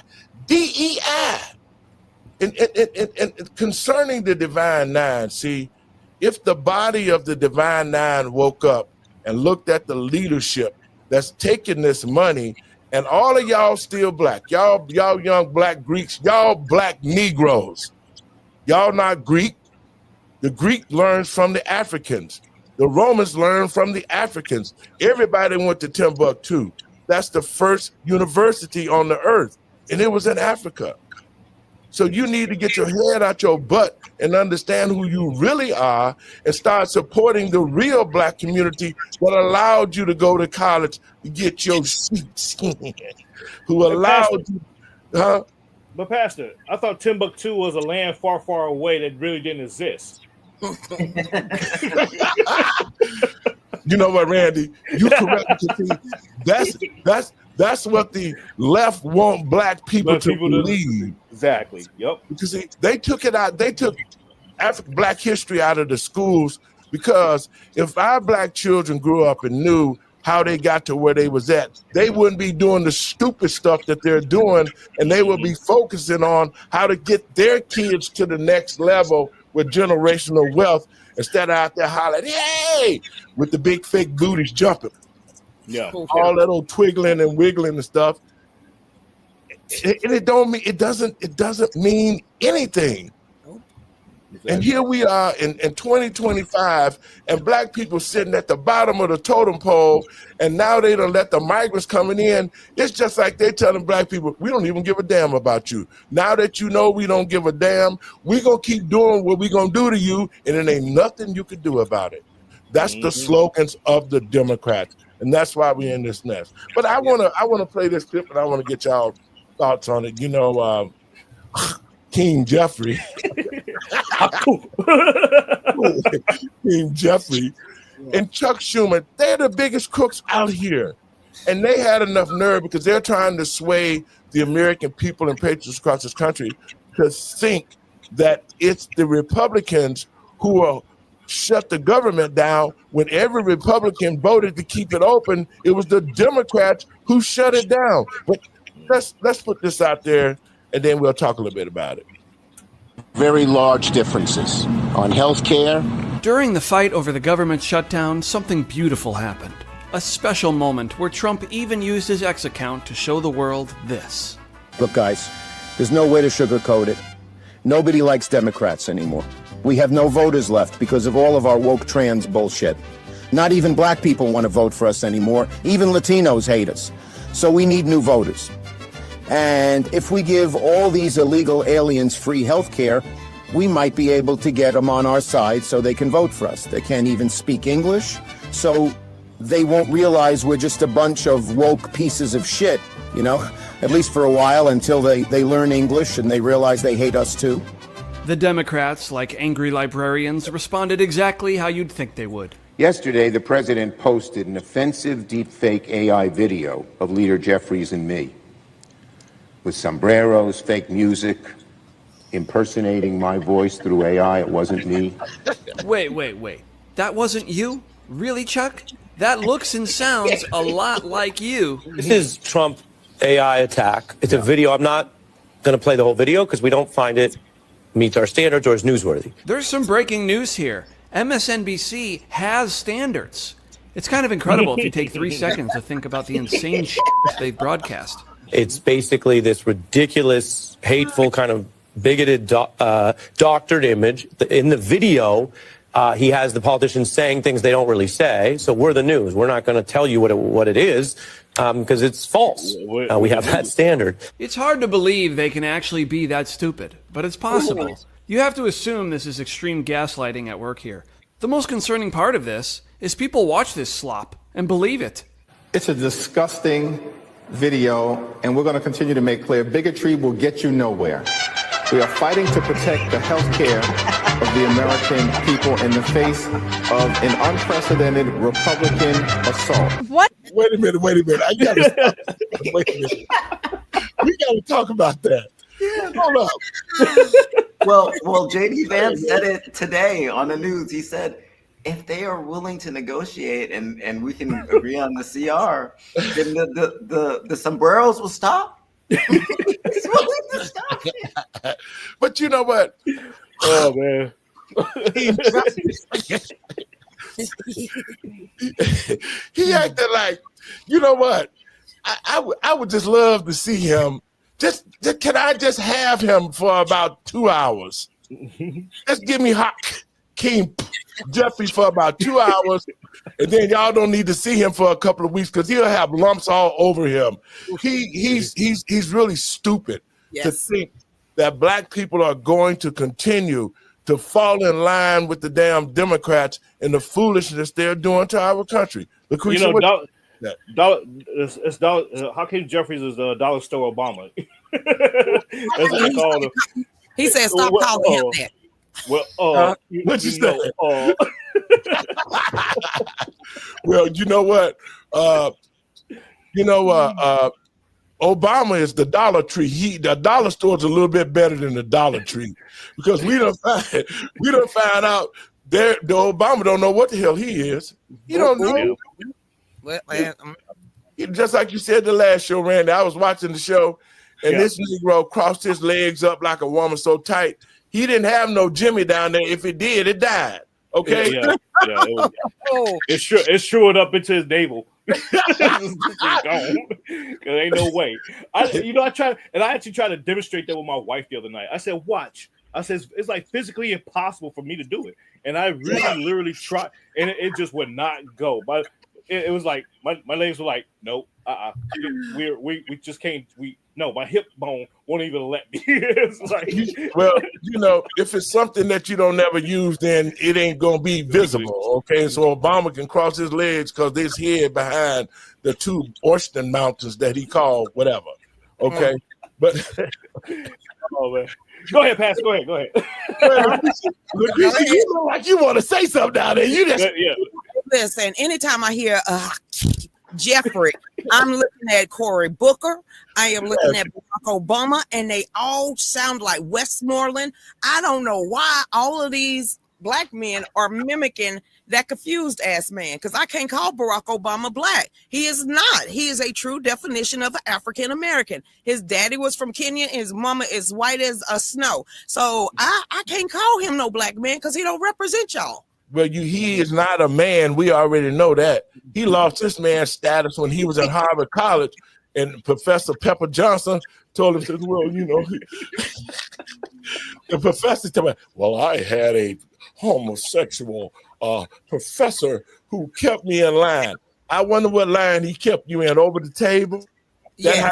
DEI. And concerning the Divine Nine, see, if the body of the Divine Nine woke up and looked at the leadership that's taking this money, and all of y'all still black, y'all young black Greeks, y'all black Negroes, y'all not Greek. The Greek learns from the Africans. The Romans learned from the Africans. Everybody went to Timbuktu. That's the first university on the earth, and it was in Africa. So you need to get your head out your butt and understand who you really are and start supporting the real black community that allowed you to go to college to get your seats, who allowed you, huh? But Pastor, I thought Timbuktu was a land far, far away that really didn't exist. You know what, Randy? You correct me. That's what the left want black people to believe. Exactly. Yep. Because they took it out. They took African black history out of the schools, because if our black children grew up and knew how they got to where they was at, they wouldn't be doing the stupid stuff that they're doing, and they would be focusing on how to get their kids to the next level with generational wealth, instead of out there hollering, "Hey!" with the big fake booties jumping. Yeah, all that old twiggling and wiggling and stuff. It doesn't mean anything. Exactly. And here we are in 2025, and black people sitting at the bottom of the totem pole, and now they don't let the migrants coming in. It's just like they're telling black people, we don't even give a damn about you. Now that you know we don't give a damn, we're going to keep doing what we're going to do to you, and it ain't nothing you can do about it. That's the slogans of the Democrats, and that's why we're in this mess. But I wanna play this clip, and I want to get y'all thoughts on it. You know, King Jeffrey. King Jeffrey and Chuck Schumer, they're the biggest crooks out here. And they had enough nerve, because they're trying to sway the American people and patriots across this country to think that it's the Republicans who will shut the government down, when every Republican voted to keep it open. It was the Democrats who shut it down. But let's put this out there, and then we'll talk a little bit about it. Very large differences on health care. During the fight over the government shutdown, something beautiful happened. A special moment where Trump even used his X account to show the world this. Look, guys, there's no way to sugarcoat it. Nobody likes Democrats anymore. We have no voters left because of all of our woke trans bullshit. Not even black people want to vote for us anymore. Even Latinos hate us. So we need new voters. And if we give all these illegal aliens free health care, we might be able to get them on our side so they can vote for us. They can't even speak English, so they won't realize we're just a bunch of woke pieces of shit, you know, at least for a while, until they learn English and they realize they hate us too. The Democrats, like angry librarians, responded exactly how you'd think they would. Yesterday, the president posted an offensive deepfake AI video of Leader Jeffries and me, with sombreros, fake music, impersonating my voice through AI. It wasn't me. Wait. That wasn't you? Really, Chuck? That looks and sounds a lot like you. This is Trump AI attack. It's a video. I'm not going to play the whole video because we don't find it meets our standards or is newsworthy. There's some breaking news here. MSNBC has standards. It's kind of incredible if you take 3 seconds to think about the insane shit they've broadcast. It's basically this ridiculous, hateful, kind of bigoted, doctored image. In the video, he has the politicians saying things they don't really say. So we're the news. We're not going to tell you what it is because it's false. We have that standard. It's hard to believe they can actually be that stupid, but it's possible. You have to assume this is extreme gaslighting at work here. The most concerning part of this is people watch this slop and believe it. It's a disgusting video, and we're going to continue to make clear bigotry will get you nowhere. We are fighting to protect the health care of the American people in the face of an unprecedented Republican assault. What? Wait a minute. I gotta stop. Wait a minute. We gotta talk about that. Hold up. Well, JD Vance said it today on the news. He said, if they are willing to negotiate and we can agree on the CR, then the sombreros will stop. He's willing to stop. But you know what? Oh man. He acted like, you know what? I would just love to see him. Just can I just have him for about 2 hours? Just give me Hakeem Jeffrey for about 2 hours, and then y'all don't need to see him for a couple of weeks because he'll have lumps all over him. He's really stupid to think that black people are going to continue to fall in line with the damn Democrats and the foolishness they're doing to our country. Lucretia, Hakeem Jeffries is Dollar Store Obama. That's what they call him. He said, "Stop calling him that." Well, what you say? Well, you know what? Obama is the Dollar Tree. The dollar store's a little bit better than the Dollar Tree because we don't find out the Obama don't know what the hell he is. He don't know. Just like you said the last show, Randy, I was watching the show, and this Negro crossed his legs up like a woman so tight. He didn't have no Jimmy down there. If it did, it died. Okay. It's showing up into his navel. There ain't no way. I actually tried to demonstrate that with my wife the other night. I said, watch. I said, it's like physically impossible for me to do it. And I really literally tried, and it just would not go. But it was like my legs were like, nope, we just can't. My hip bone won't even let me. It's like, well, if it's something that you don't never use, then it ain't gonna be visible. Okay, so Obama can cross his legs because there's head behind the two Austin mountains that he called whatever. Okay, but oh man. Go ahead, Pastor. Go ahead. Lucretia, you look like you want to say something down there. You just listen. Anytime I hear Jeffrey, I'm looking at Cory Booker. I am looking at Barack Obama, and they all sound like Westmoreland. I don't know why all of these black men are mimicking that confused ass man, because I can't call Barack Obama black. He is not. He is a true definition of an African American. His daddy was from Kenya, and his mama is white as snow. So I can't call him no black man because he don't represent y'all. Well, he is not a man. We already know that. He lost his man status when he was at Harvard College, and Professor Pepper Johnson told him, well, the professor told me, well, I had a homosexual professor who kept me in line. I wonder what line he kept you in, over the table? Yes.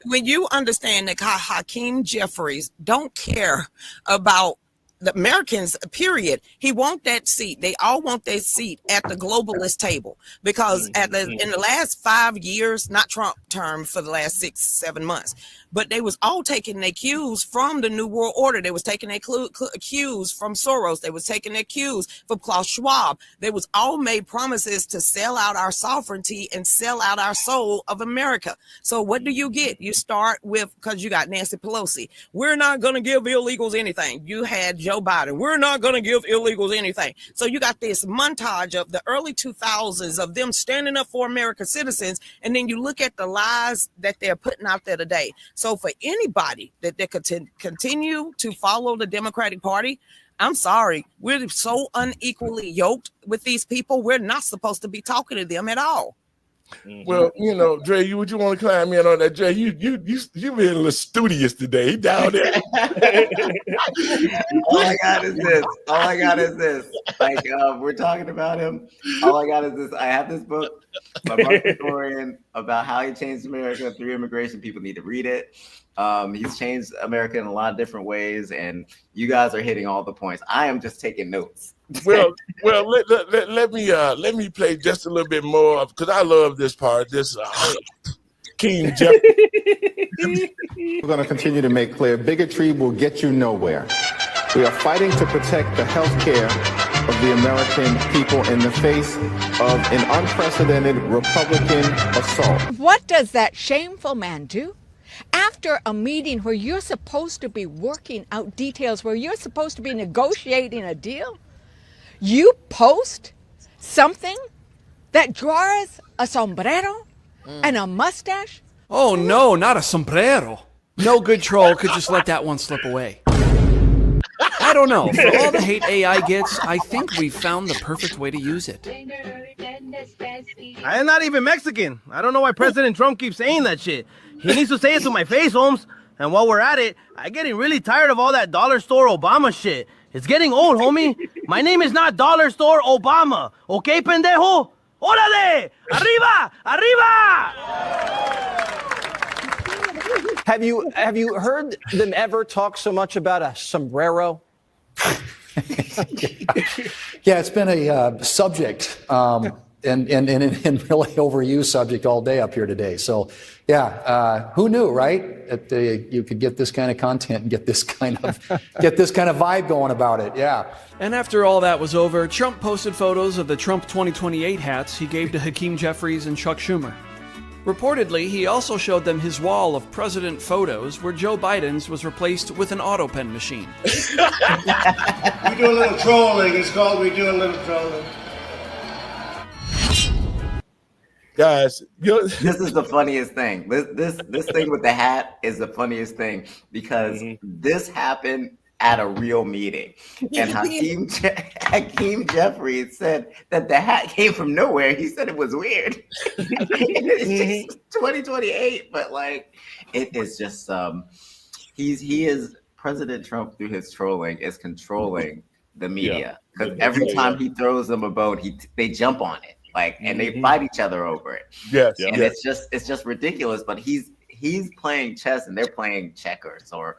When you understand that Hakeem Jeffries don't care about the Americans, period. He want that seat. They all want that seat at the globalist table because in the last 5 years, not Trump term for the last 6-7 months, but they was all taking their cues from the New World Order. They was taking their cues from Soros. They was taking their cues from Klaus Schwab. They was all made promises to sell out our sovereignty and sell out our soul of America. So what do you get? You start with, because you got Nancy Pelosi. We're not going to give illegals anything. You had Joe Biden. We're not going to give illegals anything. So you got this montage of the early 2000s of them standing up for American citizens, and then you look at the lies that they're putting out there today. So for anybody that they could continue to follow the Democratic Party, I'm sorry, we're so unequally yoked with these people. We're not supposed to be talking to them at all. Well, you know, Dre, would you want to climb in on that? Dre, you being a little studious today. He down there. All I got is this. Like, we're talking about him. All I got is this. I have this book by Mark Historian about how he changed America through immigration. People need to read it. He's changed America in a lot of different ways, and you guys are hitting all the points. I am just taking notes. Well, let me play just a little bit more because I love this part. This King Jeffrey. We're going to continue to make clear bigotry will get you nowhere. We are fighting to protect the health care of the American people in the face of an unprecedented Republican assault. What does that shameful man do? After a meeting where you're supposed to be working out details, where you're supposed to be negotiating a deal, you post something that draws a sombrero and a mustache? Oh no, not a sombrero. No good troll could just let that one slip away. I don't know. For all the hate AI gets, I think we've found the perfect way to use it. I am not even Mexican. I don't know why President Trump keeps saying that shit. He needs to say it to my face, Holmes. And while we're at it, I'm getting really tired of all that dollar store Obama shit. It's getting old, homie. My name is not Dollar Store Obama. Okay, pendejo? ¡Órale! ¡Arriba! ¡Arriba! Have you heard them ever talk so much about a sombrero? Yeah, it's been a subject and really overused subject all day up here today. So, yeah, who knew, right? That you could get this kind of content and get this kind of vibe going about it. Yeah. And after all that was over, Trump posted photos of the Trump 2028 hats he gave to Hakeem Jeffries and Chuck Schumer. Reportedly, he also showed them his wall of president photos where Joe Biden's was replaced with an auto pen machine. We do a little trolling. It's called we do a little trolling. Guys, this is the funniest thing. This thing with the hat is the funniest thing because this happened at a real meeting, and Hakeem Jeffries said that the hat came from nowhere. He said it was weird. It's just 2028, but like it is just he is President Trump through his trolling is controlling the media because every time he throws them a bone, they jump on it. Like, and they fight each other over it. Yes, and it's just ridiculous. But he's playing chess and they're playing checkers or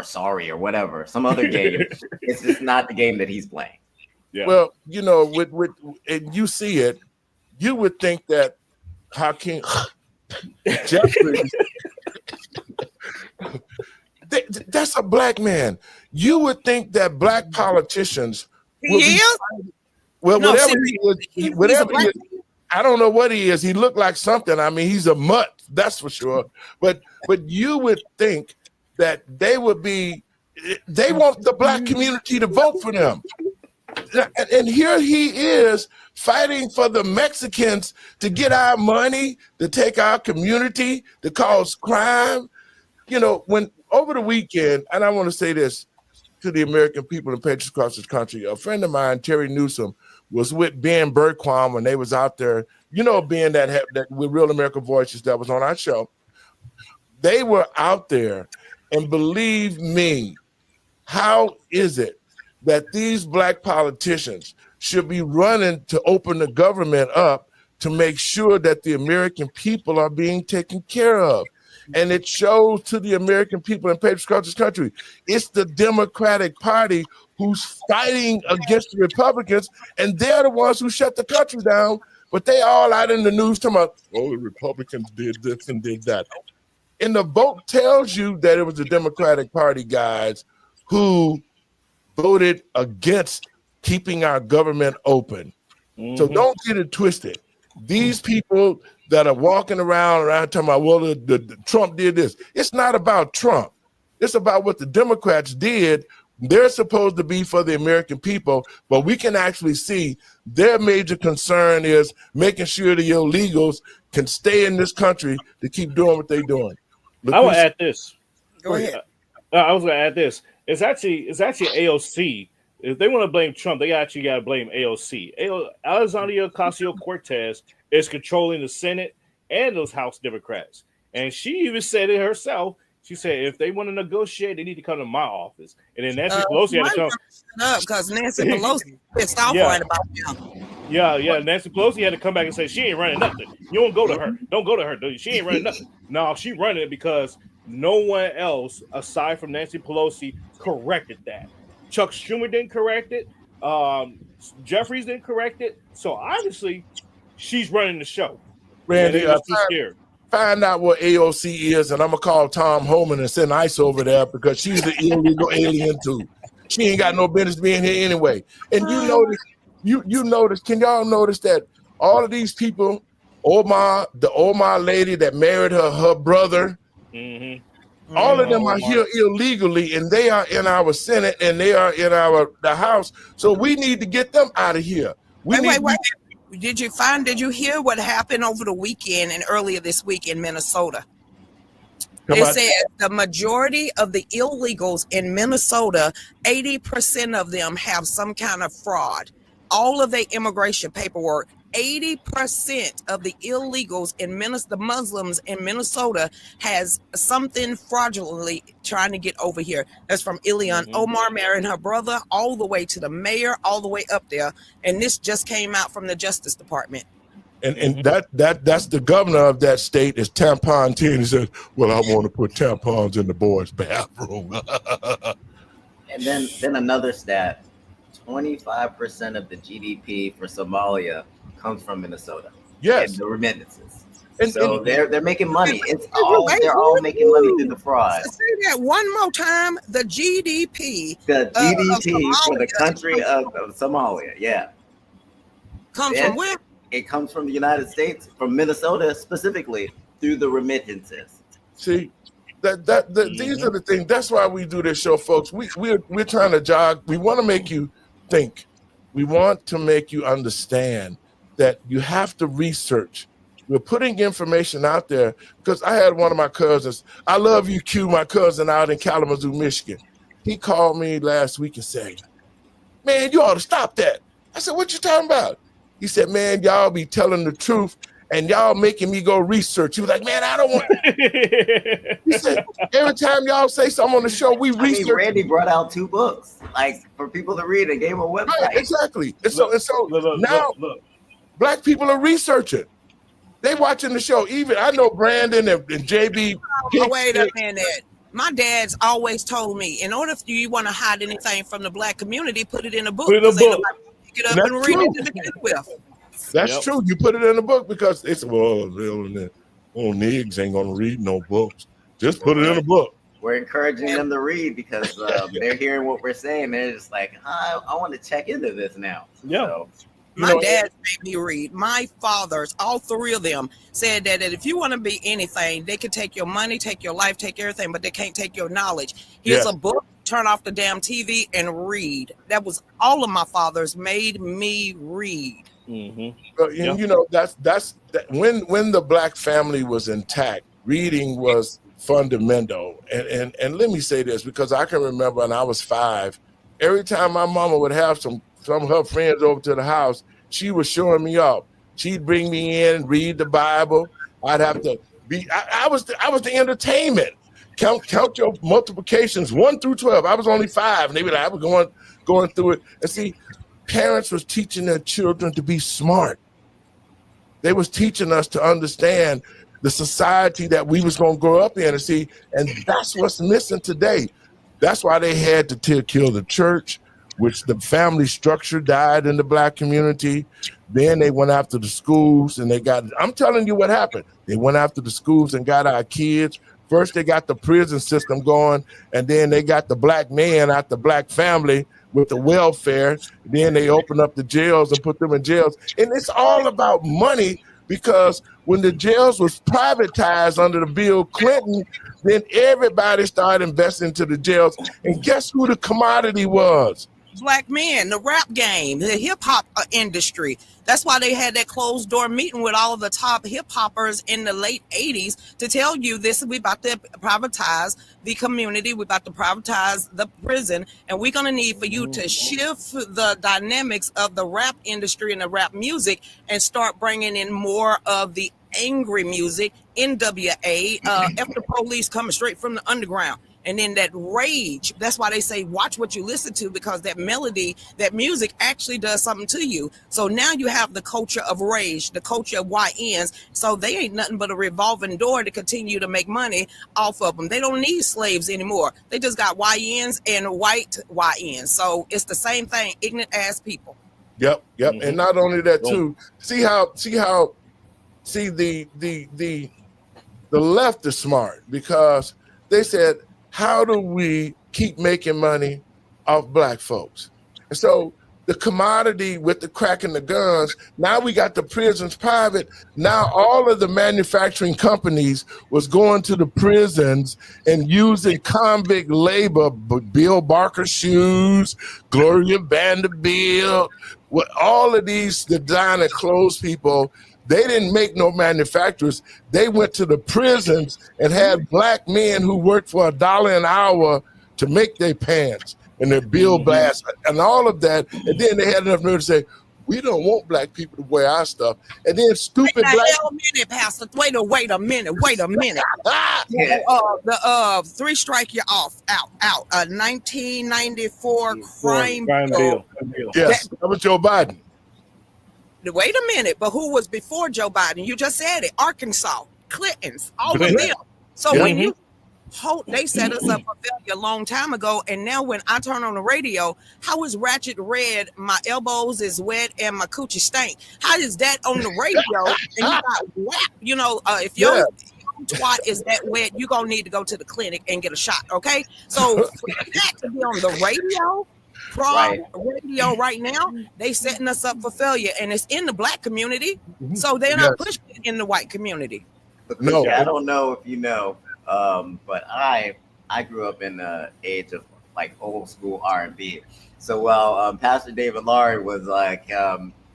sorry or whatever, some other game. It's just not the game that he's playing. Yeah. Well, you know, with and you see it, you would think that Hakeem Jeffries, that's a black man. You would think that black politicians would be fighting. Well, no, whatever he is, I don't know what he is. He looked like something. I mean, he's a mutt, that's for sure. But you would think that they want the black community to vote for them. And here he is fighting for the Mexicans to get our money, to take our community, to cause crime. You know, when over the weekend, and I want to say this to the American people and patriots across this country, a friend of mine, Terry Newsom, was with Ben Bergquam when they was out there. You know, Ben that with Real American Voices that was on our show. They were out there, and believe me, how is it that these black politicians should be running to open the government up to make sure that the American people are being taken care of? And it shows to the American people and patriots across this country, it's the Democratic Party who's fighting against the Republicans, and they're the ones who shut the country down, but they all out in the news talking about, oh, the Republicans did this and did that. And the vote tells you that it was the Democratic Party guys who voted against keeping our government open. So don't get it twisted. These people that are walking around talking about, well, the Trump did this. It's not about Trump. It's about what the Democrats did They're supposed to be for the American people, but we can actually see their major concern is making sure the illegals can stay in this country to keep doing what they're doing. I will add this. Go ahead. I was going to add this. It's actually AOC. If they want to blame Trump, they actually got to blame AOC. Alexandria Ocasio-Cortez is controlling the Senate and those House Democrats, and she even said it herself. She said, if they want to negotiate, they need to come to my office. And then Nancy Pelosi had to come. Up because Nancy Pelosi pissed off right about them. Yeah. Nancy Pelosi had to come back and say she ain't running nothing. You don't go to her. Don't go to her. She ain't running nothing. No, she running it because no one else aside from Nancy Pelosi corrected that. Chuck Schumer didn't correct it. Jeffries didn't correct it. So obviously, she's running the show. Randy, too scared. Find out what AOC is, and I'm gonna call Tom Homan and send ICE over there because she's the illegal alien too. She ain't got no business being here anyway. And you notice, can y'all notice that all of these people, the Omar lady that married her brother, all of them are here illegally, and they are in our Senate and they are in the House. So we need to get them out of here. Wait. Did you hear what happened over the weekend and earlier this week in Minnesota? They said the majority of the illegals in Minnesota, 80% of them have some kind of fraud. All of their immigration paperwork, 80% of the illegals in Minnesota, the Muslims in Minnesota, has something fraudulently trying to get over here. That's from Ilhan Omar marrying her brother, all the way to the mayor, all the way up there. And this just came out from the Justice Department. And that's the governor of that state is Tampon Teen. He says, well, I want to put tampons in the boys' bathroom. And then another stat, 25% of the GDP for Somalia comes from Minnesota. Yes. And the remittances. And they're making money. They're all making money through the fraud. Say that one more time. The GDP. The GDP for the country of Somalia. Yeah. Comes from where? It comes from the United States, from Minnesota specifically, through the remittances. See, these are the things. That's why we do this show, folks. We're trying to jog. We want to make you think. We want to make you understand that you have to research. We're putting information out there because I had one of my cousins. I love you, Q, my cousin out in Kalamazoo, Michigan. He called me last week and said, man, you ought to stop that. I said, what you talking about? He said, man, y'all be telling the truth and y'all making me go research. He was like, man, I don't want He said, every time y'all say something on the show, we research. Randy brought out 2 books, like for people to read and gave him a website. Right, exactly. And so now Black people are researching. They watching the show. Even I know Brandon and JB. Oh, wait a minute. My dad's always told me, in order for you want to hide anything from the Black community, put it in a book. Put it in a book. Pick it up and read it to begin with. That's true. You put it in a book because it's old niggas ain't gonna read no books. Just put it in a book. We're encouraging them to read because they're hearing what we're saying. They're just like, I want to check into this now. Yeah. So, my dad made me read. My fathers, all 3 of them, said that if you want to be anything, they can take your money, take your life, take everything, but they can't take your knowledge. Here's a book, turn off the damn TV and read. That was all of my fathers made me read. But, you know, that's when the Black family was intact, reading was fundamental. And let me say this, because I can remember when I was 5, every time my mama would have some of her friends over to the house, she was showing me up. She'd bring me in, read the Bible. I'd have to be. I was the entertainment. Count your multiplications 1 through 12. I was only 5, and they were like, I was going through it. And see, parents was teaching their children to be smart. They was teaching us to understand the society that we was going to grow up in, and that's what's missing today. That's why they had to kill the church, which the family structure died in the Black community. Then they went after the schools and I'm telling you what happened. They went after the schools and got our kids. First, they got the prison system going, and then they got the Black man out the Black family with the welfare. Then they opened up the jails and put them in jails. And it's all about money, because when the jails was privatized under the Bill Clinton, then everybody started investing into the jails. And guess who the commodity was? Black men, the rap game, the hip hop industry. That's why they had that closed door meeting with all of the top hip hoppers in the late 80s to tell you this: we about to privatize the community, we about to privatize the prison, and we're gonna need for you to shift the dynamics of the rap industry and the rap music and start bringing in more of the angry music, NWA, F the Police, coming straight from the underground. And then that rage, that's why they say watch what you listen to, because that melody, that music actually does something to you. So now you have the culture of rage, the culture of YNs. So they ain't nothing but a revolving door to continue to make money off of them. They don't need slaves anymore. They just got YNs and white YNs. So it's the same thing, ignorant ass people. Yep. And not only that too, the left is smart, because they said, how do we keep making money off black folks? And so the commodity with the crack and the guns, now we got the prisons private. Now all of the manufacturing companies was going to the prisons and using convict labor, Bill Barker shoes, Gloria Vanderbilt, with all of these designer clothes people. They didn't make no manufacturers. They went to the prisons and had black men who worked for $1 an hour to make their pants and their bill blasts and all of that. And then they had enough nerve to say, we don't want black people to wear our stuff. And then stupid black... Pastor. Wait a minute. The three strike you off, out. 1994 crime bill. Yes, that was Joe Biden. Wait a minute, but who was before Joe Biden? You just said it. Arkansas, Clintons, all of them. So when you they set us up for failure a long time ago, and now when I turn on the radio, how is ratchet red? My elbows is wet and my coochie stink. How is that on the radio? And you got whack. You know, if your twat is that wet, you're gonna need to go to the clinic and get a shot. Okay, so for that to be on the radio. Radio right now, they setting us up for failure, and it's in the black community, so they're not pushing it in the white community. No, I don't know if you know, but I grew up in the age of like old school R&B. So while Pastor David Lowery was like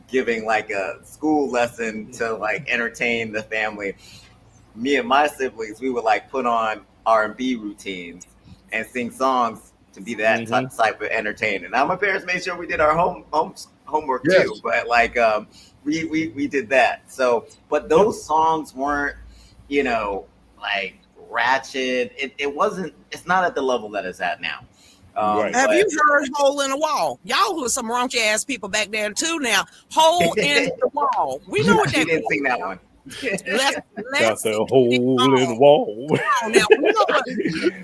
giving like a school lesson to like entertain the family, me and my siblings, we would like put on R&B routines and sing songs to be that type of entertainment. Now my parents made sure we did our homework too, but like we did that. So, but those songs weren't, you know, like ratchet. It wasn't. It's not at the level that it's at now. Have you heard "Hole in the Wall"? Y'all were some raunchy ass people back there too. Now, "Hole in the Wall." We know what that means. Didn't sing that one. Got the hole in the wall.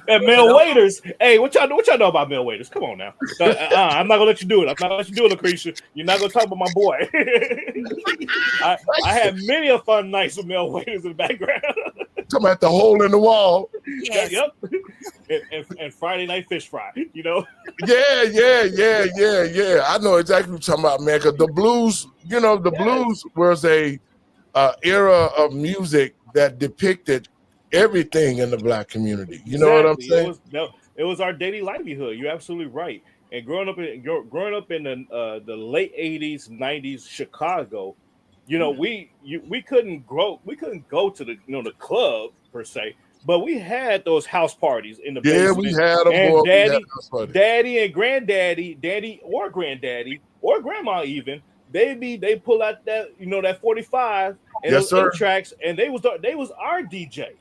And Mel Waiters. Hey, what y'all know about Mel Waiters? Come on now. I'm not gonna let you do it. I'm not gonna let you do it, Lucretia. You're not gonna talk about my boy. I had many a fun nights with Mel Waiters in the background. Talking about the hole in the wall. Yes. Yep. And Friday night fish fry. You know. Yeah. I know exactly what you're talking about, man. Because the blues, you know, the blues was a era of music that depicted everything in the black community. You know what I'm saying? It was our daily livelihood. You're absolutely right. And growing up in the late 80s, 90s Chicago, you know, we couldn't go to the the club per se, but we had those house parties in the basement. We had them. And daddy and granddaddy, daddy or granddaddy or grandma even. They pull out that that 45 and those tracks, and they was our DJ,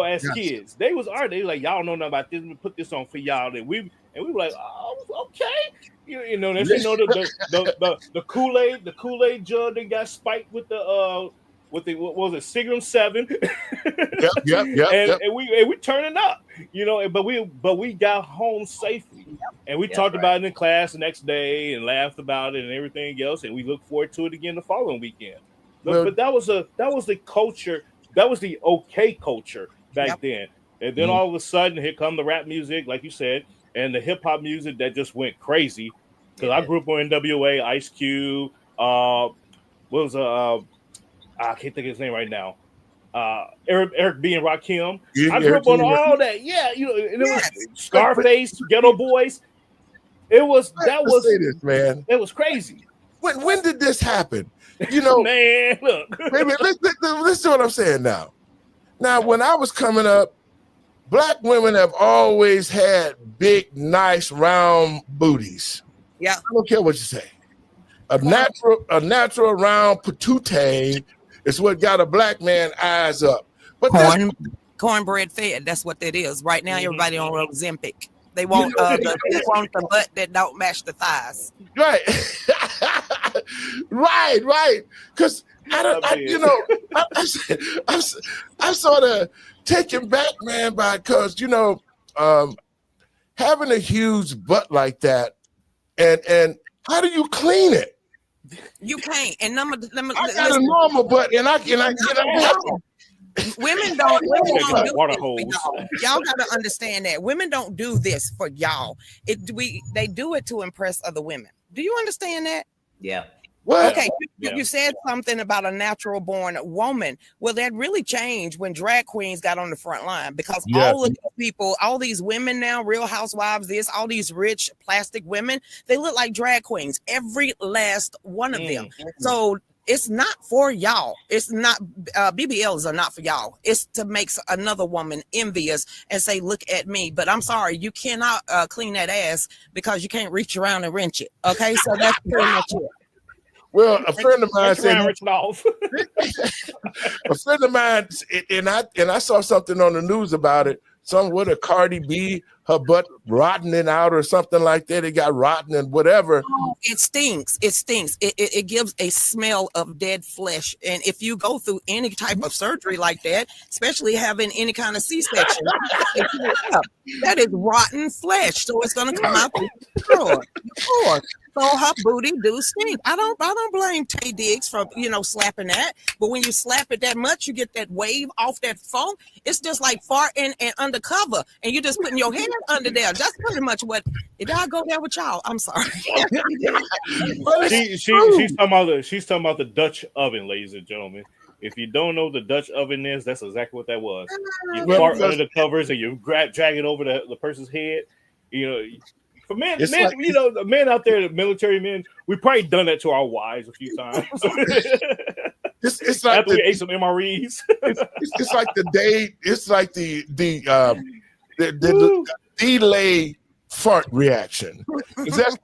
as kids. They was like, y'all don't know nothing about this. Let me put this on for y'all. And we were like, oh, okay. The Kool-Aid jug that got spiked with the what was it, Signum 7? Yep. And we turning up, but we got home safely, and we talked about it in class the next day and laughed about it and everything else, and we look forward to it again the following weekend. But that was the culture, that was the okay culture back then. And then all of a sudden, here come the rap music, like you said, and the hip hop music that just went crazy. Because I grew up on NWA, Ice Cube, I can't think of his name right now. Eric B and Rakim. Yeah, I grew up on all that. Yeah, and it was Scarface, Ghetto Boys. That was say this, man. It was crazy. When did this happen? You know, man, look. Baby, listen to what I'm saying now. Now, when I was coming up, black women have always had big, nice, round booties. Yeah. I don't care what you say. A natural round patootie is what got a black man eyes up. But cornbread fed. That's what that is. Right now, everybody on Ozempic. They want the butt that don't match the thighs. Right. right. Because I'm sort of taken back, man, because having a huge butt like that, and how do you clean it? You can't. And I got a normal butt, and I women don't do water hose. Y'all got to understand that women don't do this for y'all. They do it to impress other women. Do you understand that? Yeah. What? Okay, you said something about a natural born woman. Well, that really changed when drag queens got on the front line, because all of these people, all these women now, Real Housewives, all these rich plastic women, they look like drag queens, every last one of them. So it's not for y'all. It's not, BBLs are not for y'all. It's to make another woman envious and say, look at me. But I'm sorry, you cannot clean that ass because you can't reach around and wrench it. Okay, so that's pretty much it. Well, a friend of mine said, a friend of mine, and I saw something on the news about it. With a Cardi B, her butt rotting out or something like that. It got rotten and whatever. Oh, it stinks. It gives a smell of dead flesh. And if you go through any type of surgery like that, especially having any kind of C-section, that is rotten flesh. So it's going to come out through the floor. So her booty do stink. I don't blame Tay Diggs for slapping that. But when you slap it that much, you get that wave off that foam. It's just like farting and undercover, and you're just putting your hand under there. That's pretty much what. Did I go there with y'all? I'm sorry. She's talking about the Dutch oven, ladies and gentlemen. If you don't know what the Dutch oven is, that's exactly what that was. You fart under the covers and you drag it over the person's head. For men, the men out there, the military men, we probably done that to our wives a few times. It's like after we ate some MREs. It's like the day. It's like the delay fart reaction. That's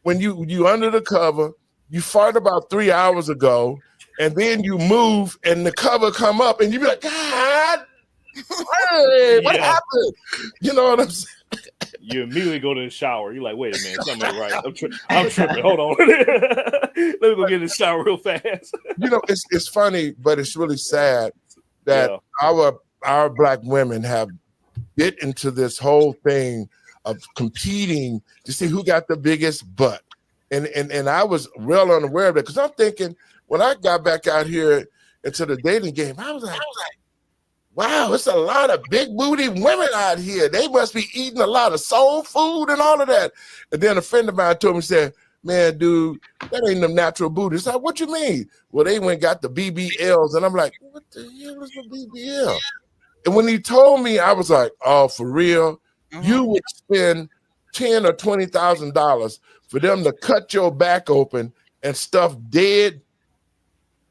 when you under the cover, you fart about 3 hours ago, and then you move and the cover come up, and you be like, God, hey, what happened? You know what I'm saying? You immediately go to the shower. You're like, wait a minute, something ain't right. I'm tripping. Hold on. Let me go get in the shower real fast. It's funny, but it's really sad that our black women have get into this whole thing of competing to see who got the biggest butt. And I was well unaware of that, because I'm thinking when I got back out here into the dating game, I was like, wow, it's a lot of big booty women out here. They must be eating a lot of soul food and all of that. And then a friend of mine told me, said, man, dude, that ain't them natural booties. I said, what you mean? Well, they went and got the BBLs. And I'm like, what the hell is the BBL? And when he told me, I was like, oh, for real? You would spend $10,000 or $20,000 for them to cut your back open and stuff dead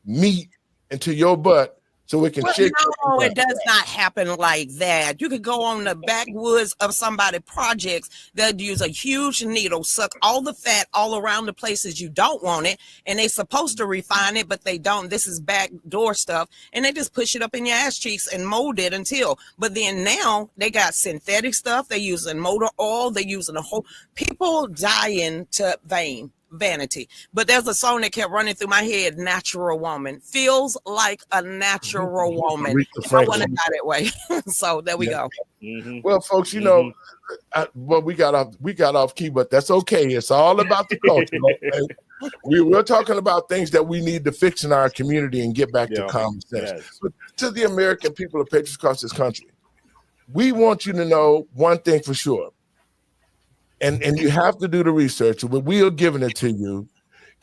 meat into your butt so it can shake. No, it does not happen like that. You could go on the backwoods of somebody's projects. They'll use a huge needle, suck all the fat all around the places you don't want it, and they're supposed to refine it, but they don't. This is backdoor stuff, and they just push it up in your ass cheeks and mold it until. But then now they got synthetic stuff. They're using motor oil. They're using people dying to vanity. But there's a song that kept running through my head, Natural Woman. Feels like a natural woman. I want to die that way. So there we go. Mm-hmm. Well, folks, we got off key, but that's okay. It's all about the culture. We're talking about things that we need to fix in our community and get back to common sense. Yes. But to the American people of patriots across this country, we want you to know one thing for sure. And you have to do the research, but we are giving it to you.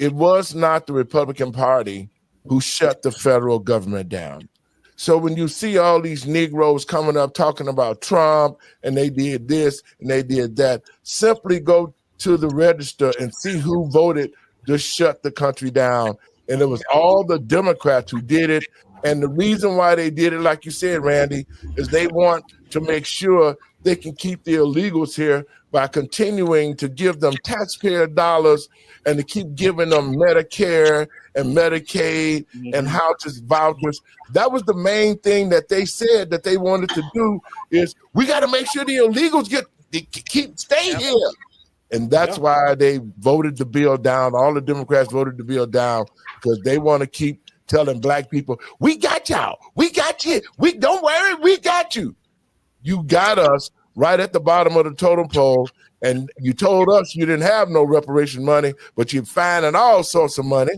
It was not the Republican Party who shut the federal government down. So when you see all these Negroes coming up talking about Trump and they did this and they did that, simply go to the register and see who voted to shut the country down. And it was all the Democrats who did it. And the reason why they did it, like you said, Randy, is they want to make sure they can keep the illegals here by continuing to give them taxpayer dollars and to keep giving them Medicare and Medicaid and housing vouchers. That was the main thing that they said that they wanted to do, is we got to make sure the illegals stay here. And that's why they voted the bill down. All the Democrats voted the bill down because they want to keep telling black people, we got y'all, we got you, we don't worry, we got you. You got us right at the bottom of the totem pole, and you told us you didn't have no reparation money, but you're finding all sorts of money,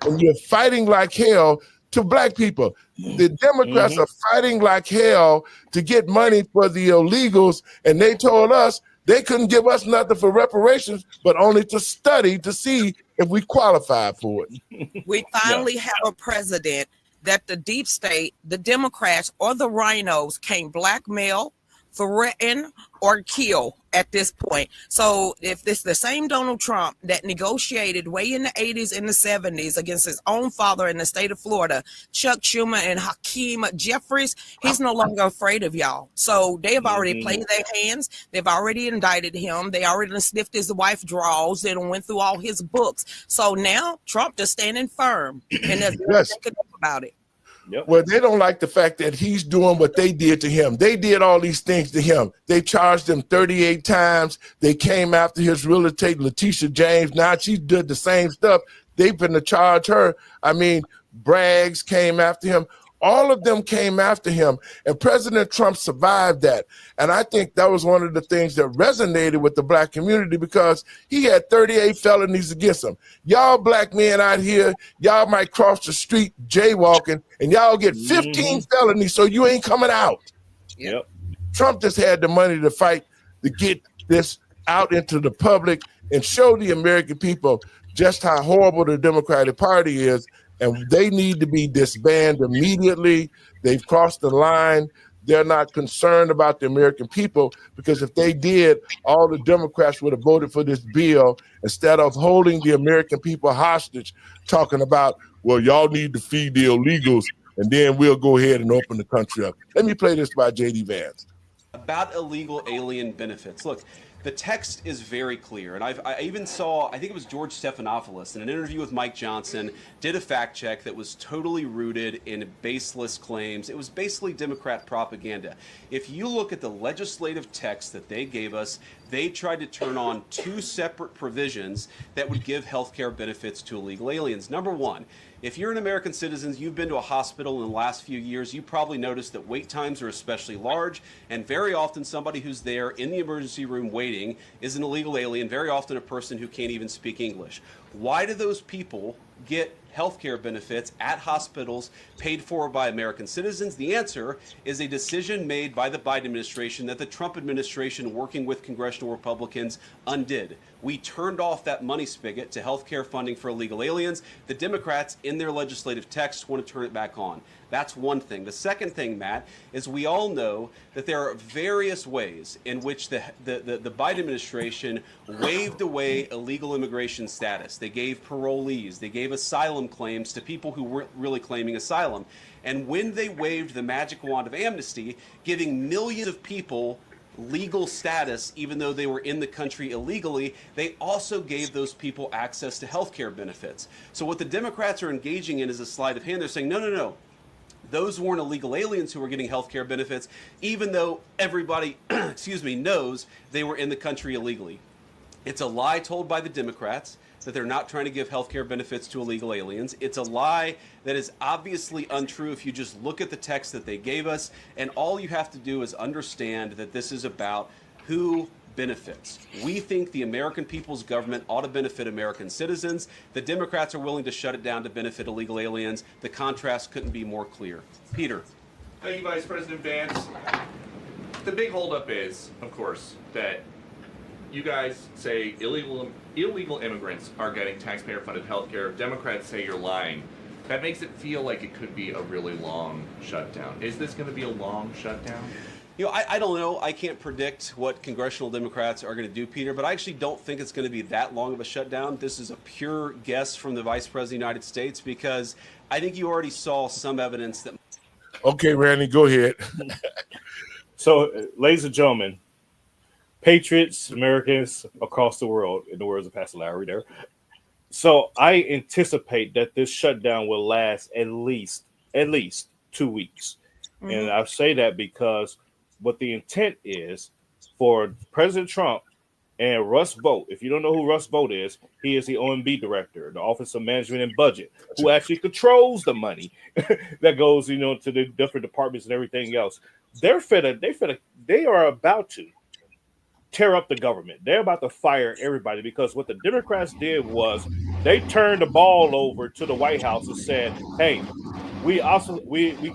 and you're fighting like hell to black people. The Democrats are fighting like hell to get money for the illegals, and they told us they couldn't give us nothing for reparations, but only to study to see if we qualify for it. We finally have a president that the deep state, the Democrats, or the rhinos can't blackmail, threaten, or kill at this point. So if it's the same Donald Trump that negotiated way in the 80s and the 70s against his own father in the state of Florida, Chuck Schumer and Hakeem Jeffries, he's no longer afraid of y'all. So they have already played their hands. They've already indicted him. They already sniffed his wife draws and went through all his books. So now Trump is standing firm, and there's nothing they can do about it. Well, they don't like the fact that he's doing what they did to him. They did all these things to him. They charged him 38 times. They came after his real estate, Letitia James. Now she did the same stuff. They've been to charge her. I mean, Braggs came after him. All of them came after him, and President Trump survived that. And I think that was one of the things that resonated with the black community, because he had 38 felonies against him. Y'all black men out here, y'all might cross the street jaywalking, and y'all get 15 felonies, so you ain't coming out. Trump just had the money to fight to get this out into the public and show the American people just how horrible the Democratic Party is. And they need to be disbanded immediately. They've crossed the line. They're not concerned about the American people, because if they did, all the Democrats would have voted for this bill instead of holding the American people hostage, talking about, well, y'all need to feed the illegals, and then we'll go ahead and open the country up. Let me play this by J.D. Vance. About illegal alien benefits. Look, the text is very clear, and I even saw, I think it was George Stephanopoulos in an interview with Mike Johnson, did a fact check that was totally rooted in baseless claims. It was basically Democrat propaganda. If you look at the legislative text that they gave us, they tried to turn on two separate provisions that would give health care benefits to illegal aliens. Number one, if you're an American citizen, you've been to a hospital in the last few years, you probably noticed that wait times are especially large, and very often somebody who's there in the emergency room waiting is an illegal alien, very often a person who can't even speak English. Why do those people get health care benefits at hospitals paid for by American citizens? The answer is a decision made by the Biden administration that the Trump administration, working with congressional Republicans, undid. We turned off that money spigot to health care funding for illegal aliens. The Democrats, in their legislative text, want to turn it back on. That's one thing. The second thing, Matt, is we all know that there are various ways in which the Biden administration waved away illegal immigration status. They gave parolees, they gave asylum claims to people who weren't really claiming asylum. And when they waved the magic wand of amnesty, giving millions of people legal status, even though they were in the country illegally, they also gave those people access to health care benefits. So what the Democrats are engaging in is a sleight of hand. They're saying, no, no, no. Those weren't illegal aliens who were getting health care benefits, even though everybody, knows they were in the country illegally. It's a lie told by the Democrats that they're not trying to give health care benefits to illegal aliens. It's a lie that is obviously untrue if you just look at the text that they gave us. And all you have to do is understand that this is about who benefits. We think the American people's government ought to benefit American citizens. The Democrats are willing to shut it down to benefit illegal aliens. The contrast couldn't be more clear. Peter. Thank you, Vice President Vance. The big holdup is, of course, that you guys say illegal immigrants are getting taxpayer-funded health care. Democrats say you're lying. that makes it feel like it could be a really long shutdown. Is this going to be a long shutdown? You know, I don't know. I can't predict what congressional Democrats are going to do, Peter, but I actually don't think it's going to be that long of a shutdown. This is a pure guess from the Vice President of the United States because I think you already saw some evidence that. Okay, Randy, go ahead. So, ladies and gentlemen, patriots, Americans across the world, in the words of Pastor Lowry there. So I anticipate that this shutdown will last at least 2 weeks. Mm-hmm. And I say that because what the intent is for President Trump and Russ Vought. If you don't know who Russ Vought is, he is the OMB director, the Office of Management and Budget, who actually controls the money that goes, to the different departments and everything else. They are about to tear up the government. They're about to fire everybody because what the Democrats did was they turned the ball over to the White House and said, hey, we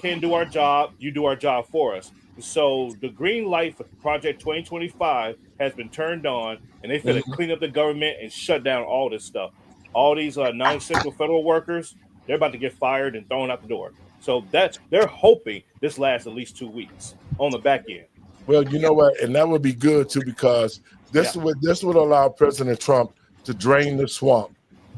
can't do our job. You do our job for us. So the green light for Project 2025 has been turned on, and they finna clean up the government and shut down all this stuff. All these non-essential federal workers, they're about to get fired and thrown out the door. So that they're hoping this lasts at least 2 weeks on the back end. Well, you know what, and that would be good too because this would allow President Trump to drain the swamp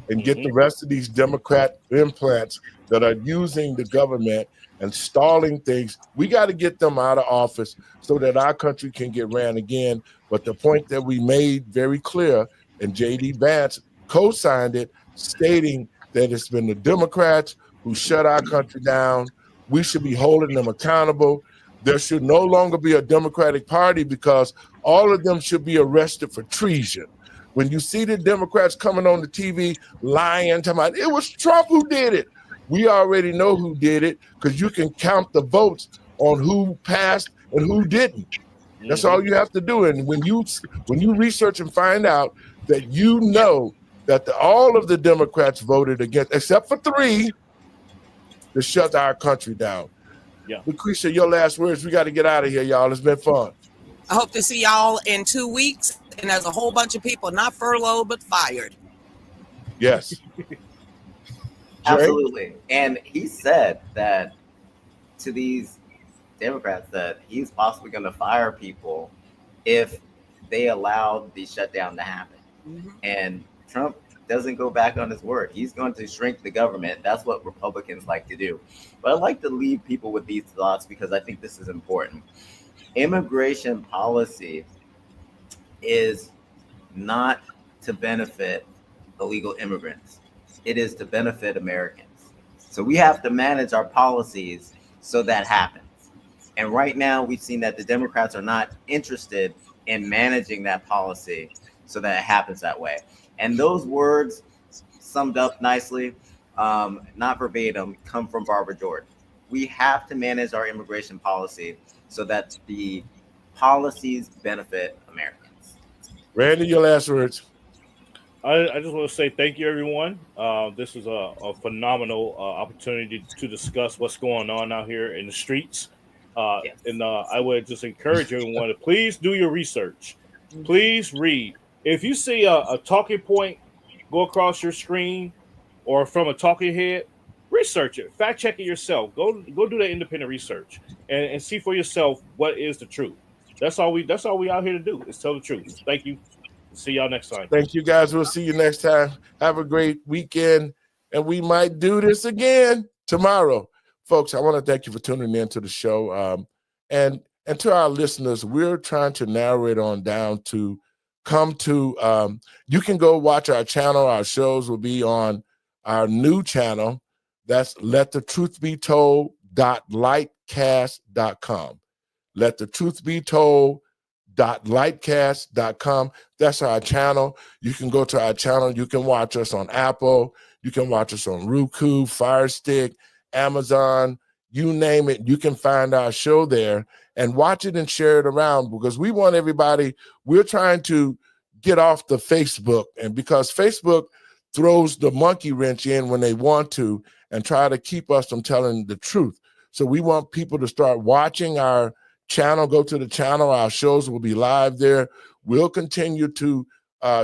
and get the rest of these Democrat implants that are using the government and stalling things. We got to get them out of office so that our country can get ran again. But the point that we made very clear, and J.D. Vance co-signed it, stating that it's been the Democrats who shut our country down. We should be holding them accountable. There should no longer be a Democratic Party because all of them should be arrested for treason. When you see the Democrats coming on the TV lying, talking about it was Trump who did it, we already know who did it because you can count the votes on who passed and who didn't. That's all you have to do. And when you research and find out that that all of the Democrats voted against, except for 3, to shut our country down. Yeah. Lucretia, your last words. We got to get out of here, y'all. It's been fun. I hope to see y'all in 2 weeks. And there's a whole bunch of people not furloughed but fired. Yes. Absolutely. And he said that to these Democrats that he's possibly going to fire people if they allow the shutdown to happen. Mm-hmm. And Trump doesn't go back on his word. He's going to shrink the government. That's what Republicans like to do. But I like to leave people with these thoughts because I think this is important. Immigration policy is not to benefit illegal immigrants. It is to benefit Americans. So we have to manage our policies so that happens. And right now we've seen that the Democrats are not interested in managing that policy so that it happens that way. And those words summed up nicely, not verbatim, come from Barbara Jordan. We have to manage our immigration policy so that the policies benefit Americans. Randy, your last words. I just want to say thank you, everyone. This is a phenomenal opportunity to discuss what's going on out here in the streets. And I would just encourage everyone to please do your research. Please read. If you see a talking point go across your screen or from a talking head, research it. Fact check it yourself. Go do that independent research and see for yourself what is the truth. That's all we out here to do is tell the truth. Thank you. See y'all next time. Thank you, guys. We'll see you next time. Have a great weekend, and we might do this again tomorrow. Folks, I want to thank you for tuning in to the show. And to our listeners, we're trying to narrow it on down to you can go watch our channel. Our shows will be on our new channel. That's LetTheTruthBeTold.lightcast.com. LetTheTruthBeTold.lightcast.com. That's our channel. You can go to our channel. You can watch us on Apple. You can watch us on Roku, Fire Stick, Amazon, you name it. You can find our show there and watch it and share it around because we want everybody. We're trying to get off the Facebook, and because Facebook throws the monkey wrench in when they want to and try to keep us from telling the truth. So we want people to start watching our channel. Go to the channel. Our shows will be live there. We'll continue to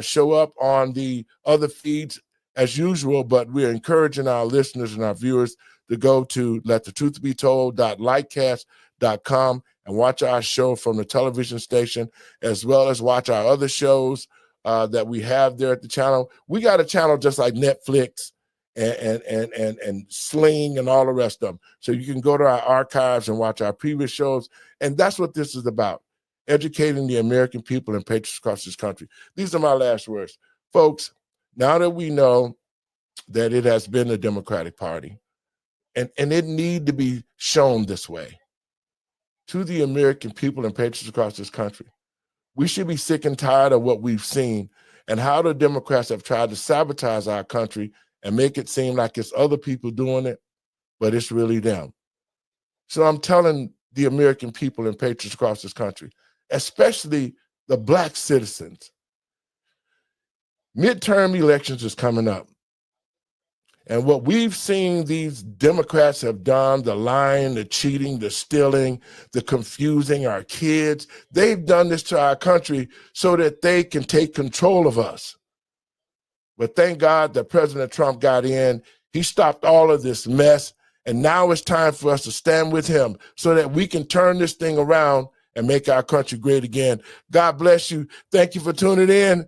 show up on the other feeds as usual, but we're encouraging our listeners and our viewers to go to letthetruthbetold.lightcast.com and watch our show from the television station, as well as watch our other shows that we have there at the channel. We got a channel just like Netflix and Sling and all the rest of them. So you can go to our archives and watch our previous shows. And that's what this is about, educating the American people and patriots across this country. These are my last words. Folks, now that we know that it has been the Democratic Party, and it need to be shown this way to the American people and patriots across this country, we should be sick and tired of what we've seen and how the Democrats have tried to sabotage our country and make it seem like it's other people doing it, but it's really them. So I'm telling the American people and patriots across this country, especially the Black citizens, midterm elections is coming up. And what we've seen these Democrats have done, the lying, the cheating, the stealing, the confusing our kids, they've done this to our country so that they can take control of us. But thank God that President Trump got in. He stopped all of this mess. And now it's time for us to stand with him so that we can turn this thing around and make our country great again. God bless you. Thank you for tuning in.